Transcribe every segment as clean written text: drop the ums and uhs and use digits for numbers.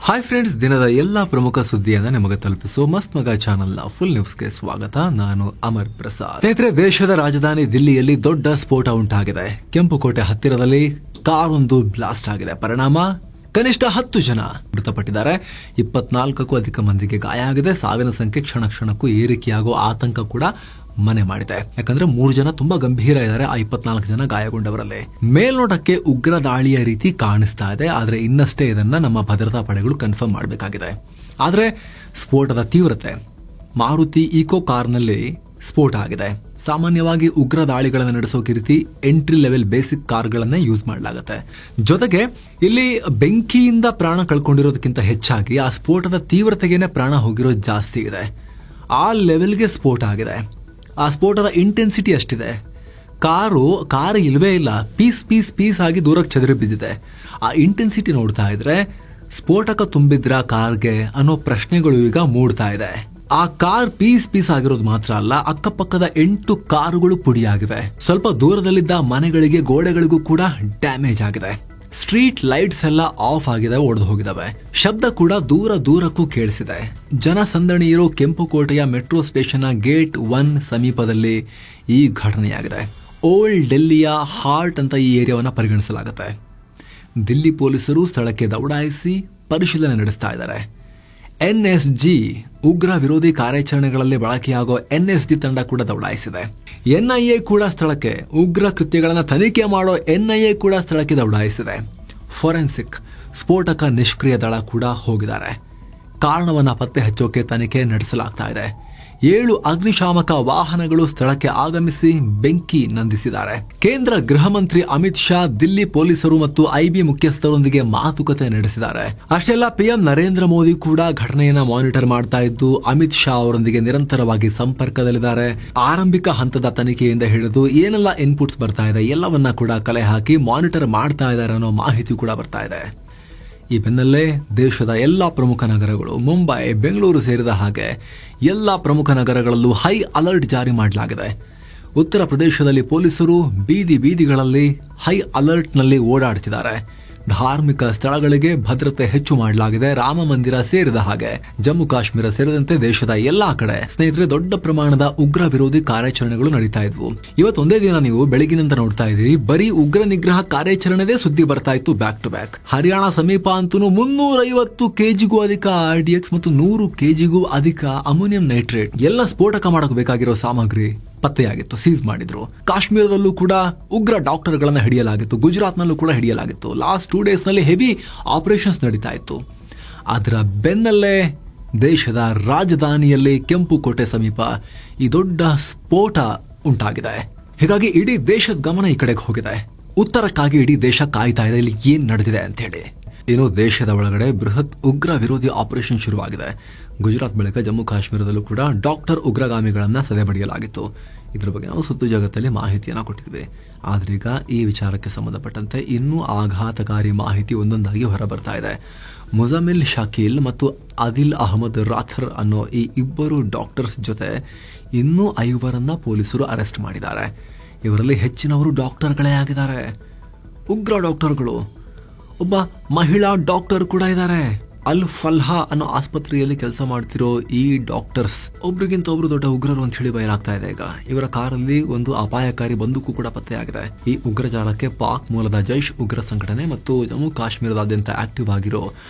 Hi friends, ದಿನದ ಎಲ್ಲಾ ಪ್ರಮುಖ ಸುದ್ದಿಯನ್ನ ನಿಮಗೆ ತಲುಪಿಸುವ ಮಸ್ತ್ ಮಗ ಚಾನೆಲ್ನ ಫುಲ್ ನ್ಯೂಸ್ಗೆ ಸ್ವಾಗತ. ನಾನು ಅಮರ್ ಪ್ರಸಾದ್. ಸ್ನೇಹಿತರೆ, ದೇಶದ ರಾಜಧಾನಿ ದಿಲ್ಲಿಯಲ್ಲಿ ದೊಡ್ಡ ಸ್ಫೋಟ ಉಂಟಾಗಿದೆ. ಕೆಂಪುಕೋಟೆ ಹತ್ತಿರದಲ್ಲಿ ಕಾರೊಂದು ಬ್ಲಾಸ್ಟ್ ಆಗಿದೆ. ಪರಿಣಾಮ ಕನಿಷ್ಠ 10 ಜನ ಮೃತಪಟ್ಟಿದ್ದಾರೆ. 24ಕ್ಕೂ ಅಧಿಕ ಮಂದಿಗೆ ಗಾಯ ಆಗಿದೆ. ಸಾವಿನ ಸಂಖ್ಯೆ ಕ್ಷಣ ಕ್ಷಣಕ್ಕೂ ಏರಿಕೆಯಾಗುವ ಆತಂಕ ಕೂಡ ಮನೆ ಮಾಡಿದೆ. ಯಾಕಂದ್ರೆ 3 ಜನ ತುಂಬಾ ಗಂಭೀರ ಇದ್ದಾರೆ. ಆ 24 ಜನ ಗಾಯಗೊಂಡವರಲ್ಲಿ ಮೇಲ್ನೋಟಕ್ಕೆ ಉಗ್ರ ದಾಳಿಯ ರೀತಿ ಕಾಣಿಸ್ತಾ ಇದೆ. ಆದ್ರೆ ಇನ್ನಷ್ಟೇ ಇದನ್ನ ನಮ್ಮ ಭದ್ರತಾ ಪಡೆಗಳು ಕನ್ಫರ್ಮ್ ಮಾಡಬೇಕಾಗಿದೆ. ಆದ್ರೆ ಸ್ಫೋಟದ ತೀವ್ರತೆ, ಮಾರುತಿ ಈಕೋ ಕಾರ್ನಲ್ಲಿ ಸ್ಫೋಟ ಆಗಿದೆ. ಸಾಮಾನ್ಯವಾಗಿ ಉಗ್ರ ದಾಳಿಗಳನ್ನು ನಡೆಸೋಕೆ ರೀತಿ ಎಂಟ್ರಿ ಲೆವೆಲ್ ಬೇಸಿಕ್ ಕಾರ್ಗಳನ್ನೇ ಯೂಸ್ ಮಾಡಲಾಗುತ್ತೆ. ಜೊತೆಗೆ ಇಲ್ಲಿ ಬೆಂಕಿಯಿಂದ ಪ್ರಾಣ ಕಳ್ಕೊಂಡಿರೋದಕ್ಕಿಂತ ಹೆಚ್ಚಾಗಿ ಆ ಸ್ಫೋಟದ ತೀವ್ರತೆಗೇನೆ ಪ್ರಾಣ ಹೋಗಿರೋದು ಜಾಸ್ತಿ ಇದೆ. ಆ ಲೆವೆಲ್ಗೆ ಸ್ಫೋಟ ಆಗಿದೆ. ಆ ಸ್ಫೋಟದ ಇಂಟೆನ್ಸಿಟಿ ಅಷ್ಟಿದೆ. ಕಾರು ಇಲ್ವೇ ಇಲ್ಲ, ಪೀಸ್ ಆಗಿ ದೂರಕ್ಕೆ ಚದರಿ ಬಿದ್ದಿದೆ. ಆ ಇಂಟೆನ್ಸಿಟಿ ನೋಡ್ತಾ ಇದ್ರೆ ಸ್ಫೋಟಕ ತುಂಬಿದ್ರ ಕಾರ್ಗೆ ಅನ್ನೋ ಪ್ರಶ್ನೆಗಳು ಈಗ ಮೂಡ್ತಾ ಇದೆ. ಆ ಕಾರ್ ಪೀಸ್ ಆಗಿರೋದು ಮಾತ್ರ ಅಲ್ಲ, ಅಕ್ಕಪಕ್ಕದ 8 ಕಾರುಗಳು ಪುಡಿಯಾಗಿವೆ. ಸ್ವಲ್ಪ ದೂರದಲ್ಲಿದ್ದ ಮನೆಗಳಿಗೆ, ಗೋಡೆಗಳಿಗೂ ಕೂಡ ಡ್ಯಾಮೇಜ್ ಆಗಿದೆ. ಸ್ಟ್ರೀಟ್ ಲೈಟ್ಸ್ ಎಲ್ಲ ಆಫ್ ಆಗಿದೆ, ಒಡೆದು ಹೋಗಿದಾವೆ. ಶಬ್ದ ಕೂಡ ದೂರಕ್ಕೂ ಕೇಳಿಸಿದೆ. ಜನಸಂದಣಿ ಇರೋ ಕೆಂಪುಕೋಟೆಯ ಮೆಟ್ರೋ ಸ್ಟೇಷನ್ ಗೇಟ್ 1 ಸಮೀಪದಲ್ಲಿ ಈ ಘಟನೆಯಾಗಿದೆ. ಓಲ್ಡ್ ಡೆಲ್ಲಿಯ ಹಾರ್ಟ್ ಅಂತ ಈ ಏರಿಯಾವನ್ನ ಪರಿಗಣಿಸಲಾಗುತ್ತೆ. ದಿಲ್ಲಿ ಪೊಲೀಸರು ಸ್ಥಳಕ್ಕೆ ದೌಡಾಯಿಸಿ ಪರಿಶೀಲನೆ ನಡೆಸ್ತಾ ಇದ್ದಾರೆ. ಎನ್ಎಸ್ಜಿ ಉಗ್ರ ವಿರೋಧಿ ಕಾರ್ಯಾಚರಣೆಗಳಲ್ಲಿ ಬಳಕೆಯಾಗೋ ಎನ್ಎಸ್ಜಿ ತಂಡ ಕೂಡ ದೌಡಾಯಿಸಿದೆ. ಎನ್ಐಎ ಕೂಡ ಸ್ಥಳಕ್ಕೆ, ಉಗ್ರ ಕೃತ್ಯಗಳನ್ನು ತನಿಖೆ ಮಾಡೋ ಎನ್ಐಎ ಕೂಡ ಸ್ಥಳಕ್ಕೆ ದೌಡಾಯಿಸಿದೆ. ಫೋರೆನ್ಸಿಕ್ ಸ್ಫೋಟಕ ನಿಷ್ಕ್ರಿಯ ದಳ ಕೂಡ ಹೋಗಿದ್ದಾರೆ. ಕಾರಣವನ್ನ ಪತ್ತೆ ಹಚ್ಚೋಕೆ ತನಿಖೆ ನಡೆಸಲಾಗ್ತಾ ಇದೆ. 7 ಅಗ್ನಿಶಾಮಕ ವಾಹನಗಳು ಸ್ಥಳಕ್ಕೆ ಆಗಮಿಸಿ ಬೆಂಕಿ ನಂದಿಸಿದ್ದಾರೆ. ಕೇಂದ್ರ ಗೃಹ ಮಂತ್ರಿ ಅಮಿತ್ ಶಾ ದಿಲ್ಲಿ ಪೊಲೀಸರು ಮತ್ತು ಐಬಿ ಮುಖ್ಯಸ್ಥರೊಂದಿಗೆ ಮಾತುಕತೆ ನಡೆಸಿದ್ದಾರೆ. ಅಷ್ಟೆಲ್ಲ ಪಿಎಂ ನರೇಂದ್ರ ಮೋದಿ ಕೂಡ ಘಟನೆಯನ್ನ ಮಾನಿಟರ್ ಮಾಡ್ತಾ ಇದ್ದು ಅಮಿತ್ ಶಾ ಅವರೊಂದಿಗೆ ನಿರಂತರವಾಗಿ ಸಂಪರ್ಕದಲ್ಲಿದ್ದಾರೆ. ಆರಂಭಿಕ ಹಂತದ ತನಿಖೆಯಿಂದ ಹಿಡಿದು ಏನೆಲ್ಲ ಇನ್ಪುಟ್ಸ್ ಬರ್ತಾ ಇದೆ ಎಲ್ಲವನ್ನ ಕೂಡ ಕಲೆ ಹಾಕಿ ಮಾನಿಟರ್ ಮಾಡ್ತಾ ಇದ್ದಾರೆ ಅನ್ನೋ ಮಾಹಿತಿ ಕೂಡ ಬರ್ತಾ ಇದೆ. ಈ ಬೆನ್ನಲ್ಲೇ ದೇಶದ ಎಲ್ಲಾ ಪ್ರಮುಖ ನಗರಗಳು, ಮುಂಬೈ, ಬೆಂಗಳೂರು ಸೇರಿದ ಹಾಗೆ ಎಲ್ಲಾ ಪ್ರಮುಖ ನಗರಗಳಲ್ಲೂ ಹೈ ಅಲರ್ಟ್ ಜಾರಿ ಮಾಡಲಾಗಿದೆ. ಉತ್ತರ ಪ್ರದೇಶದಲ್ಲಿ ಪೊಲೀಸರು ಬೀದಿಗಳಲ್ಲಿ ಹೈ ಅಲರ್ಟ್ನಲ್ಲಿ ಓಡಾಡುತ್ತಿದ್ದಾರೆ. ಧಾರ್ಮಿಕ ಸ್ಥಳಗಳಿಗೆ ಭದ್ರತೆ ಹೆಚ್ಚು ಮಾಡಲಾಗಿದೆ. ರಾಮ ಮಂದಿರ ಸೇರಿದ ಹಾಗೆ ಜಮ್ಮು ಕಾಶ್ಮೀರ ಸೇರಿದಂತೆ ದೇಶದ ಎಲ್ಲಾ ಕಡೆ ಸ್ನೇಹಿತರೆ ದೊಡ್ಡ ಪ್ರಮಾಣದ ಉಗ್ರ ವಿರೋಧಿ ಕಾರ್ಯಾಚರಣೆಗಳು ನಡೀತಾ ಇದ್ವು. ಇವತ್ತೊಂದೇ ದಿನ ನೀವು ಬೆಳಗಿನಿಂದ ನೋಡ್ತಾ ಇದ್ದೀರಿ, ಬರೀ ಉಗ್ರ ನಿಗ್ರಹ ಕಾರ್ಯಾಚರಣೆದೇ ಸುದ್ದಿ ಬರ್ತಾ ಇತ್ತು ಬ್ಯಾಕ್ ಟು ಬ್ಯಾಕ್. ಹರಿಯಾಣ ಸಮೀಪ ಅಂತೂ 350 ಕೆಜಿಗೂ ಅಧಿಕ RDX ಮತ್ತು 100 ಕೆಜಿಗೂ ಅಧಿಕ ಅಮೋನಿಯಂ ನೈಟ್ರೇಟ್ ಎಲ್ಲ ಸ್ಫೋಟಕ ಮಾಡಕ್ ಬೇಕಾಗಿರೋ ಸಾಮಗ್ರಿ ಪತ್ತೆಯಾಗಿತ್ತು, ಸೀಸ್ ಮಾಡಿದ್ರು. ಕಾಶ್ಮೀರದಲ್ಲೂ ಕೂಡ ಉಗ್ರ ಡಾಕ್ಟರ್ಗಳನ್ನ ಹಿಡಿಯಲಾಗಿತ್ತು. ಗುಜರಾತ್ನಲ್ಲೂ ಕೂಡ ಹಿಡಿಯಲಾಗಿತ್ತು. ಲಾಸ್ಟ್ 2 ಡೇಸ್ ನಲ್ಲಿ ಹೆವಿ ಆಪರೇಷನ್ಸ್ ನಡೀತಾ ಇತ್ತು. ಅದರ ಬೆನ್ನಲ್ಲೇ ದೇಶದ ರಾಜಧಾನಿಯಲ್ಲಿ ಕೆಂಪುಕೋಟೆ ಸಮೀಪ ಈ ದೊಡ್ಡ ಸ್ಫೋಟ ಉಂಟಾಗಿದೆ. ಹೀಗಾಗಿ ಇಡೀ ದೇಶದ ಗಮನ ಈ ಕಡೆಗೆ ಹೋಗಿದೆ. ಉತ್ತರಕ್ಕಾಗಿ ಇಡೀ ದೇಶ ಕಾಯ್ತಾ ಇದೆ, ಇಲ್ಲಿ ಏನ್ ನಡೆದಿದೆ ಅಂತ ಹೇಳಿ. ಇನ್ನು ದೇಶದ ಒಳಗಡೆ ಬೃಹತ್ ಉಗ್ರ ವಿರೋಧಿ ಆಪರೇಷನ್ ಶುರುವಾಗಿದೆ. ಗುಜರಾತ್ ಬಳಿಕ ಜಮ್ಮು ಕಾಶ್ಮೀರದಲ್ಲೂ ಕೂಡ ಡಾಕ್ಟರ್ ಉಗ್ರಗಾಮಿಗಳನ್ನ ಸದೆಬಡಿಯಲಾಗಿತ್ತು. ಇದರ ಬಗ್ಗೆ ನಾವು ಸುತ್ತು ಜಗತ್ತಲ್ಲಿ ಮಾಹಿತಿಯನ್ನ ಕೊಟ್ಟಿದ್ವಿ. ಆದ್ರೆ ಈಗ ಈ ವಿಚಾರಕ್ಕೆ ಸಂಬಂಧಪಟ್ಟಂತೆ ಇನ್ನೂ ಆಘಾತಕಾರಿ ಮಾಹಿತಿ ಒಂದೊಂದಾಗಿ ಹೊರಬರ್ತಾ ಇದೆ. ಮುಜಮಿಲ್ ಶಕೀಲ್ ಮತ್ತು ಆದಿಲ್ ಅಹಮದ್ ರಾಥರ್ ಅನ್ನೋ ಈ 2 ಡಾಕ್ಟರ್ಸ್ ಜೊತೆ ಇನ್ನೂ 5 ಪೊಲೀಸರು ಅರೆಸ್ಟ್ ಮಾಡಿದ್ದಾರೆ. ಇವರಲ್ಲಿ ಹೆಚ್ಚಿನವರು ಡಾಕ್ಟರ್ಗಳೇ ಆಗಿದ್ದಾರೆ, ಉಗ್ರ ಡಾಕ್ಟರ್ಗಳು. ಒಬ್ಬ ಮಹಿಳಾ ಡಾಕ್ಟರ್ ಕೂಡ ಇದ್ದಾರೆ. ಅಲ್ ಫಲ್ಹಾ ಅನ್ನೋ ಆಸ್ಪತ್ರೆಯಲ್ಲಿ ಕೆಲಸ ಮಾಡ್ತಿರೋ ಈ ಡಾಕ್ಟರ್ಸ್ ಒಬ್ರಿಗಿಂತ ಒಬ್ರು ದೊಡ್ಡ ಉಗ್ರರು ಅಂತ ಹೇಳಿ ಬಯಲಾಗ್ತಾ ಇದೆ. ಈಗ ಇವರ ಕಾರಲ್ಲಿ ಒಂದು ಅಪಾಯಕಾರಿ ಬಂದೂಕು ಕೂಡ ಪತ್ತೆಯಾಗಿದೆ. ಈ ಉಗ್ರಜಾಲಕ್ಕೆ ಪಾಕ್ ಮೂಲದ ಜೈಷ್ ಉಗ್ರ ಸಂಘಟನೆ ಮತ್ತು ಜಮ್ಮು ಕಾಶ್ಮೀರದಾದ್ಯಂತ ಆಕ್ಟಿವ್ ಆಗಿರೋ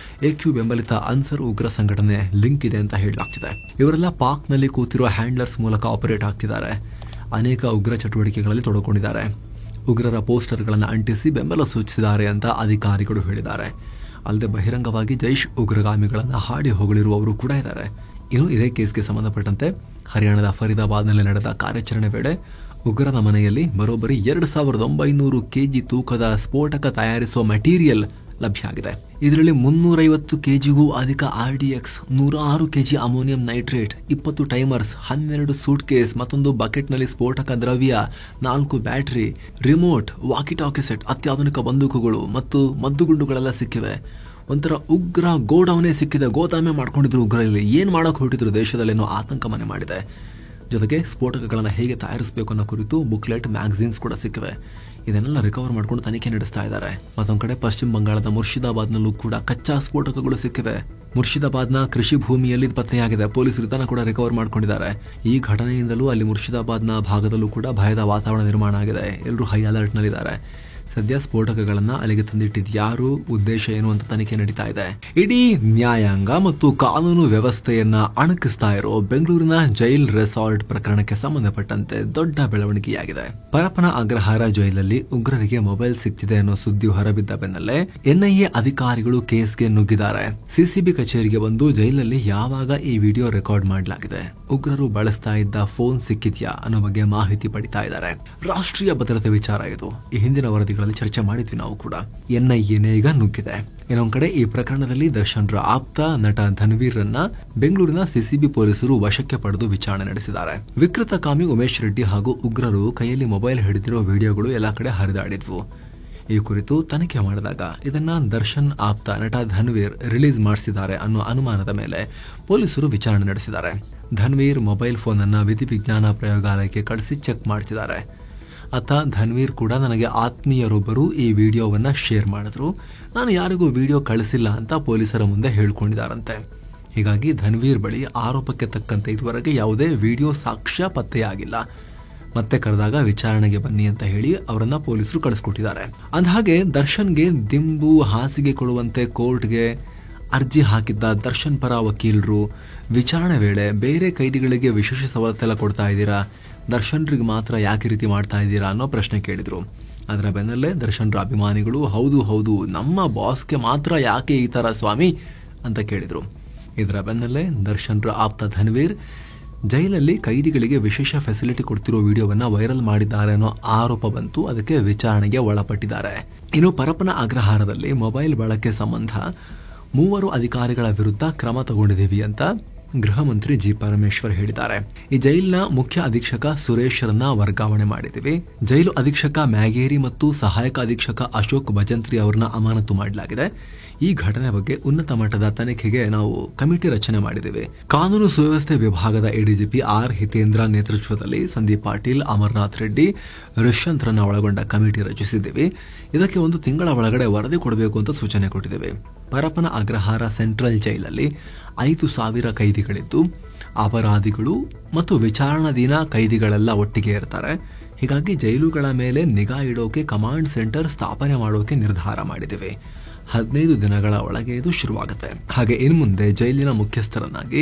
AQ ಬೆಂಬಲಿತ ಅನ್ಸರ್ ಉಗ್ರ ಸಂಘಟನೆ ಲಿಂಕ್ ಇದೆ ಅಂತ ಹೇಳಲಾಗ್ತಿದೆ. ಇವರೆಲ್ಲ ಪಾಕ್ ನಲ್ಲಿ ಕೂತಿರುವ ಹ್ಯಾಂಡ್ಲರ್ಸ್ ಮೂಲಕ ಆಪರೇಟ್ ಆಗ್ತಿದ್ದಾರೆ. ಅನೇಕ ಉಗ್ರ ಚಟುವಟಿಕೆಗಳಲ್ಲಿ ತೊಡಕೊಂಡಿದ್ದಾರೆ. ಉಗ್ರರ ಪೋಸ್ಟರ್ಗಳನ್ನು ಅಂಟಿಸಿ ಬೆಂಬಲ ಸೂಚಿಸಿದ್ದಾರೆ ಅಂತ ಅಧಿಕಾರಿಗಳು ಹೇಳಿದ್ದಾರೆ. ಅಲ್ಲದೆ ಬಹಿರಂಗವಾಗಿ ಜೈಷ್ ಉಗ್ರಗಾಮಿಗಳನ್ನು ಹಾಡಿ ಹೊಗಳಿರುವವರು ಕೂಡ ಇದ್ದಾರೆ. ಇನ್ನು ಇದೇ ಕೇಸ್ಗೆ ಸಂಬಂಧಪಟ್ಟಂತೆ ಹರಿಯಾಣದ ಫರೀದಾಬಾದ್ನಲ್ಲಿ ನಡೆದ ಕಾರ್ಯಾಚರಣೆ ವೇಳೆ ಉಗ್ರನ ಮನೆಯಲ್ಲಿ ಬರೋಬ್ಬರಿ 2900 ಕೆಜಿ ತೂಕದ ಸ್ಫೋಟಕ ತಯಾರಿಸುವ ಮೆಟೀರಿಯಲ್ ಲಭ್ಯ ಆಗಿದೆ. ಇದರಲ್ಲಿ 350 ಕೆಜಿಗೂ ಅಧಿಕ RDX, 106 KG ammonium nitrate, 20 timers, 12 suitcase, ಮತ್ತೊಂದು ಬಕೆಟ್ನಲ್ಲಿ ಸ್ಫೋಟಕ ದ್ರವ್ಯ, 4 ಬ್ಯಾಟರಿ, ರಿಮೋಟ್, ವಾಕಿಟಾಕಿ ಸೆಟ್, ಅತ್ಯಾಧುನಿಕ ಬಂದೂಕುಗಳು ಮತ್ತು ಮದ್ದುಗುಂಡುಗಳೆಲ್ಲ ಸಿಕ್ಕಿವೆ. ಒಂಥರ ಉಗ್ರ ಗೋಡೌನೇ ಸಿಕ್ಕಿದೆ. ಗೋದಾಮೆ ಮಾಡ್ಕೊಂಡಿದ್ರು ಉಗ್ರಲ್ಲಿ. ಏನ್ ಮಾಡಕ್ ಹೊರಟಿದ್ರು ದೇಶದಲ್ಲಿ ಅನ್ನೋ ಆತಂಕ ಮನೆ ಮಾಡಿದೆ. ಜೊತೆಗೆ ಸ್ಫೋಟಕಗಳನ್ನು ಹೇಗೆ ತಯಾರಿಸಬೇಕು ಅನ್ನೋ ಕುರಿತು ಬುಕ್ಲೆಟ್, ಮ್ಯಾಗಝೀನ್ಸ್ ಕೂಡ ಸಿಕ್ಕಿವೆ. ಇದನ್ನೆಲ್ಲ ರಿಕವರ್ ಮಾಡ್ಕೊಂಡು ತನಿಖೆ ನಡೆಸ್ತಾ ಇದ್ದಾರೆ. ಮತ್ತೊಂದ್ ಕಡೆ ಪಶ್ಚಿಮ ಬಂಗಾಳದ ಮುರ್ಷಿದಾಬಾದ್ನಲ್ಲೂ ಕೂಡ ಕಚ್ಚಾ ಸ್ಫೋಟಕಗಳು ಸಿಕ್ಕಿವೆ. ಮುರ್ಷಿದಾಬಾದ್ನ ಕೃಷಿ ಭೂಮಿಯಲ್ಲಿ ಪತ್ತೆಯಾಗಿದೆ. ಪೊಲೀಸರು ಇದನ್ನ ಕೂಡ ರಿಕವರ್ ಮಾಡ್ಕೊಂಡಿದ್ದಾರೆ. ಈ ಘಟನೆಯಿಂದಲೂ ಅಲ್ಲಿ ಮುರ್ಷಿದಾಬಾದ್ನ ಭಾಗದಲ್ಲೂ ಕೂಡ ಭಯದ ವಾತಾವರಣ ನಿರ್ಮಾಣ ಆಗಿದೆ. ಎಲ್ಲರೂ ಹೈ ಅಲರ್ಟ್ ನಲ್ಲಿದ್ದಾರೆ. ಸದ್ಯ ಸ್ಫೋಟಕಗಳನ್ನ ಅಲ್ಲಿಗೆ ತಂದಿಟ್ಟಿದ್ ಯಾರು, ಉದ್ದೇಶ ಏನು ಅಂತ ತನಿಖೆ ನಡೀತಾ ಇದೆ. ಇಡೀ ನ್ಯಾಯಾಂಗ ಮತ್ತು ಕಾನೂನು ವ್ಯವಸ್ಥೆಯನ್ನ ಅಣಕಿಸ್ತಾ ಇರೋ ಬೆಂಗಳೂರಿನ ಜೈಲ್ ರೆಸಾರ್ಟ್ ಪ್ರಕರಣಕ್ಕೆ ಸಂಬಂಧಪಟ್ಟಂತೆ ದೊಡ್ಡ ಬೆಳವಣಿಗೆಯಾಗಿದೆ. ಪರಪ್ಪನ ಅಗ್ರಹಾರ ಜೈಲಲ್ಲಿ ಉಗ್ರರಿಗೆ ಮೊಬೈಲ್ ಸಿಕ್ಕಿದೆ ಅನ್ನೋ ಸುದ್ದಿ ಹೊರಬಿದ್ದ ಬೆನ್ನಲ್ಲೇ ಎನ್ಐಎ ಅಧಿಕಾರಿಗಳು ಕೇಸ್ಗೆ ನುಗ್ಗಿದ್ದಾರೆ. ಸಿಸಿಬಿ ಕಚೇರಿಗೆ ಬಂದು ಜೈಲಲ್ಲಿ ಯಾವಾಗ ಈ ವಿಡಿಯೋ ರೆಕಾರ್ಡ್ ಮಾಡಲಾಗಿದೆ, ಉಗ್ರರು ಬಳಸ್ತಾ ಇದ್ದ ಫೋನ್ ಸಿಕ್ಕಿದ್ಯಾ ಅನ್ನೋ ಬಗ್ಗೆ ಮಾಹಿತಿ ಪಡಿತಾ ಇದ್ದಾರೆ. ರಾಷ್ಟ್ರೀಯ ಭದ್ರತೆ ವಿಚಾರ ಇದು. ಈ ಹಿಂದಿನ ವರದಿಗಳಲ್ಲಿ ಚರ್ಚೆ ಮಾಡಿದ್ವಿ ನಾವು ಕೂಡ. ಎನ್ಐಎನೇ ಈಗ ನುಗ್ಗಿದೆ. ಇನ್ನೊಂದ್ ಕಡೆ ಈ ಪ್ರಕರಣದಲ್ಲಿ ದರ್ಶನ್ರ ಆಪ್ತ ನಟ ಧನ್ವೀರ್ ರನ್ನ ಬೆಂಗಳೂರಿನ ಸಿಸಿಬಿ ಪೊಲೀಸರು ವಶಕ್ಕೆ ಪಡೆದು ವಿಚಾರಣೆ ನಡೆಸಿದ್ದಾರೆ. ವಿಕೃತಕಾಮಿ ಉಮೇಶ್ ರೆಡ್ಡಿ ಹಾಗೂ ಉಗ್ರರು ಕೈಯಲ್ಲಿ ಮೊಬೈಲ್ ಹಿಡಿದಿರೋ ವಿಡಿಯೋಗಳು ಎಲ್ಲಾ ಕಡೆ ಹರಿದಾಡಿದ್ವು. ಈ ಕುರಿತು ತನಿಖೆ ಮಾಡಿದಾಗ ಇದನ್ನ ದರ್ಶನ್ ಆಪ್ತ ನಟ ಧನ್ವೀರ್ ರಿಲೀಸ್ ಮಾಡಿಸಿದ್ದಾರೆ ಅನ್ನೋ ಅನುಮಾನದ ಮೇಲೆ ಪೊಲೀಸರು ವಿಚಾರಣೆ ನಡೆಸಿದ್ದಾರೆ. ಧನ್ವೀರ್ ಮೊಬೈಲ್ ಫೋನ್ ಅನ್ನ ವಿಧಿವಿಜ್ಞಾನ ಪ್ರಯೋಗಾಲಯಕ್ಕೆ ಕಳಿಸಿ ಚೆಕ್ ಮಾಡ್ತಿದ್ದಾರೆ. ಅತ್ತ ಧನ್ವೀರ್ ಕೂಡ ನನಗೆ ಆತ್ಮೀಯರೊಬ್ಬರು ಈ ವಿಡಿಯೋವನ್ನ ಶೇರ್ ಮಾಡಿದ್ರು, ನಾನು ಯಾರಿಗೂ ವಿಡಿಯೋ ಕಳಿಸಿಲ್ಲ ಅಂತ ಪೊಲೀಸರ ಮುಂದೆ ಹೇಳ್ಕೊಂಡಿದ್ದಾರಂತೆ. ಹೀಗಾಗಿ ಧನ್ವೀರ್ ಬಳಿ ಆರೋಪಕ್ಕೆ ತಕ್ಕಂತೆ ಇದುವರೆಗೆ ಯಾವುದೇ ವಿಡಿಯೋ ಸಾಕ್ಷ್ಯ ಪತ್ತೆಯಾಗಿಲ್ಲ. ಮತ್ತೆ ಕರೆದಾಗ ವಿಚಾರಣೆಗೆ ಬನ್ನಿ ಅಂತ ಹೇಳಿ ಅವರನ್ನ ಪೊಲೀಸರು ಕಳಿಸ್ಕೊಟ್ಟಿದ್ದಾರೆ. ಅಂದಹಾಗೆ ದರ್ಶನ್ಗೆ ದಿಂಬು ಹಾಸಿಗೆ ಕೊಡುವಂತೆ ಕೋರ್ಟ್ಗೆ ಅರ್ಜಿ ಹಾಕಿದ್ದ ದರ್ಶನ್ ಪರ ವಕೀಲರು ವಿಚಾರಣೆ ವೇಳೆ ಬೇರೆ ಕೈದಿಗಳಿಗೆ ವಿಶೇಷ ಸವಲತ್ತೆಲ್ಲ ಕೊಡ್ತಾ ಇದ್ದೀರಾ, ದರ್ಶನ್ರಿಗೆ ಮಾತ್ರ ಯಾಕೆ ರೀತಿ ಮಾಡ್ತಾ ಇದ್ದೀರಾ ಅನ್ನೋ ಪ್ರಶ್ನೆ ಕೇಳಿದ್ರು. ಅದರ ಬೆನ್ನಲ್ಲೇ ದರ್ಶನ್ರ ಅಭಿಮಾನಿಗಳು ಹೌದು ನಮ್ಮ ಬಾಸ್ಗೆ ಮಾತ್ರ ಯಾಕೆ ಈ ತರ ಸ್ವಾಮಿ ಅಂತ ಕೇಳಿದ್ರು. ಇದರ ಬೆನ್ನಲ್ಲೇ ದರ್ಶನ್ರ ಆಪ್ತ ಧನ್ವೀರ್ ಜೈಲಲ್ಲಿ ಕೈದಿಗಳಿಗೆ ವಿಶೇಷ ಫೆಸಿಲಿಟಿ ಕೊಡ್ತಿರೋ ವಿಡಿಯೋವನ್ನ ವೈರಲ್ ಮಾಡಿದ್ದಾರೆ ಅನ್ನೋ ಆರೋಪ ಬಂತು. ಅದಕ್ಕೆ ವಿಚಾರಣೆಗೆ ಒಳಪಟ್ಟಿದ್ದಾರೆ. ಇನ್ನು ಪರಪ್ಪನ ಅಗ್ರಹಾರದಲ್ಲಿ ಮೊಬೈಲ್ ಬಳಕೆ ಸಂಬಂಧ 3 ಅಧಿಕಾರಿಗಳ ವಿರುದ್ಧ ಕ್ರಮ ತಗೊಂಡಿದ್ದೀವಿ ಅಂತ ಗೃಹ ಮಂತ್ರಿ ಜಿ ಪರಮೇಶ್ವರ್ ಹೇಳಿದ್ದಾರೆ. ಈ ಜೈಲಿನ ಮುಖ್ಯ ಅಧೀಕ್ಷಕ ಸುರೇಶ್ ರನ್ನ ವರ್ಗಾವಣೆ ಮಾಡಿದ್ದೀವಿ. ಜೈಲು ಅಧೀಕ್ಷಕ ಮ್ಯಾಗೇರಿ ಮತ್ತು ಸಹಾಯಕ ಅಧೀಕ್ಷಕ ಅಶೋಕ್ ಭಜಂತ್ರಿ ಅವರನ್ನ ಅಮಾನತು ಮಾಡಲಾಗಿದೆ. ಈ ಘಟನೆ ಬಗ್ಗೆ ಉನ್ನತ ಮಟ್ಟದ ತನಿಖೆಗೆ ನಾವು ಕಮಿಟಿ ರಚನೆ ಮಾಡಿದ್ದೇವೆ. ಕಾನೂನು ಸುವ್ಯವಸ್ಥೆ ವಿಭಾಗದ ಎಡಿಜಿಪಿ ಆರ್ ಹಿತೇಂದ್ರ ನೇತೃತ್ವದಲ್ಲಿ ಸಂದೀಪ್ ಪಾಟೀಲ್, ಅಮರನಾಥ್ ರೆಡ್ಡಿ, ರಿಷಂತ್ ರನ್ನ ಒಳಗೊಂಡ ಕಮಿಟಿ ರಚಿಸಿದ್ದೇವೆ. ಇದಕ್ಕೆ 1 ತಿಂಗಳ ಒಳಗಡೆ ವರದಿ ಕೊಡಬೇಕು ಅಂತ ಸೂಚನೆ ಕೊಟ್ಟಿದ್ದೇವೆ. ಪರಪ್ಪನ ಅಗ್ರಹಾರ ಸೆಂಟ್ರಲ್ ಜೈಲಲ್ಲಿ 5,000 ಕೈದಿಗಳಿದ್ದು ಅಪರಾಧಿಗಳು ಮತ್ತು ವಿಚಾರಣಾಧೀನ ಕೈದಿಗಳೆಲ್ಲ ಒಟ್ಟಿಗೆ ಇರ್ತಾರೆ. ಹೀಗಾಗಿ ಜೈಲುಗಳ ಮೇಲೆ ನಿಗಾ ಇಡೋಕೆ ಕಮಾಂಡ್ ಸೆಂಟರ್ ಸ್ಥಾಪನೆ ಮಾಡೋಕೆ ನಿರ್ಧಾರ ಮಾಡಿದ್ದೇವೆ. 15 ದಿನಗಳ ಒಳಗೆ ಇದು ಶುರುವಾಗುತ್ತೆ. ಹಾಗೆ ಇನ್ನು ಮುಂದೆ ಜೈಲಿನ ಮುಖ್ಯಸ್ಥರನ್ನಾಗಿ